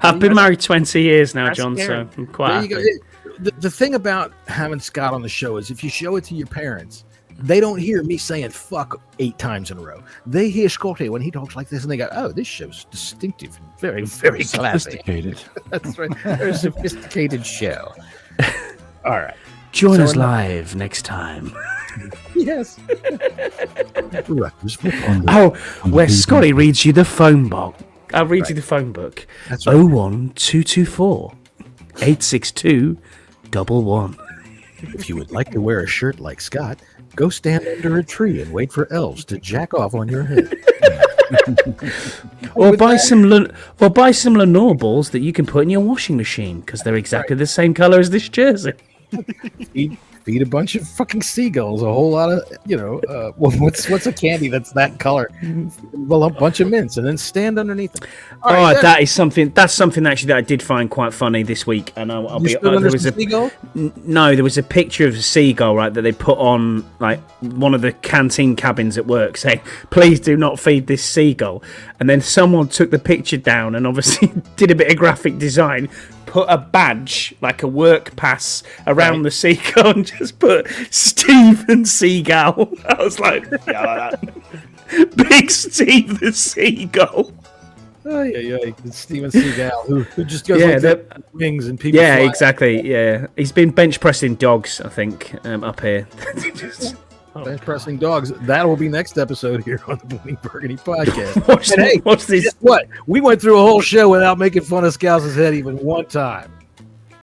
I've been married 20 years now, That's John, scary. so I'm quite there you happy. go. The thing about having Scott on the show is if you show it to your parents, they don't hear me saying fuck 8 times in a row. They hear Scotty when he talks like this and they go, oh, this show's distinctive and very, very classy. Sophisticated. That's right. Very sophisticated show. All right. Join So us in- live next time. Yes. Oh, where Scotty reads you the phone book. I'll read you the phone book. That's right. 01224 862 11. If you would like to wear a shirt like Scott, go stand under a tree and wait for elves to jack off on your head. Or buy some Lenore balls that you can put in your washing machine because they're exactly the same color as this jersey. Feed a bunch of fucking seagulls, a whole lot of, what's a candy that's that color? Well, a bunch of mints, and then stand underneath them. That's something actually that I did find quite funny this week, and I'll be there was a seagull? No, there was a picture of a seagull, right, that they put on like one of the canteen cabins at work, saying, "Please do not feed this seagull." And then someone took the picture down and obviously did a bit of graphic design. Put a badge, like a work pass, around the seagull and just put Steven Seagull. I was like, yeah, Big Steve the Seagull. Oh, yeah. It's Steven Seagal, who just goes like wings and people fly. Exactly, yeah. He's been bench pressing dogs, I think, up here. Bench pressing dogs. That will be next episode here on the Bleeding Burgundy podcast. Watch this. Guess what? We went through a whole show without making fun of Scouse's head even one time.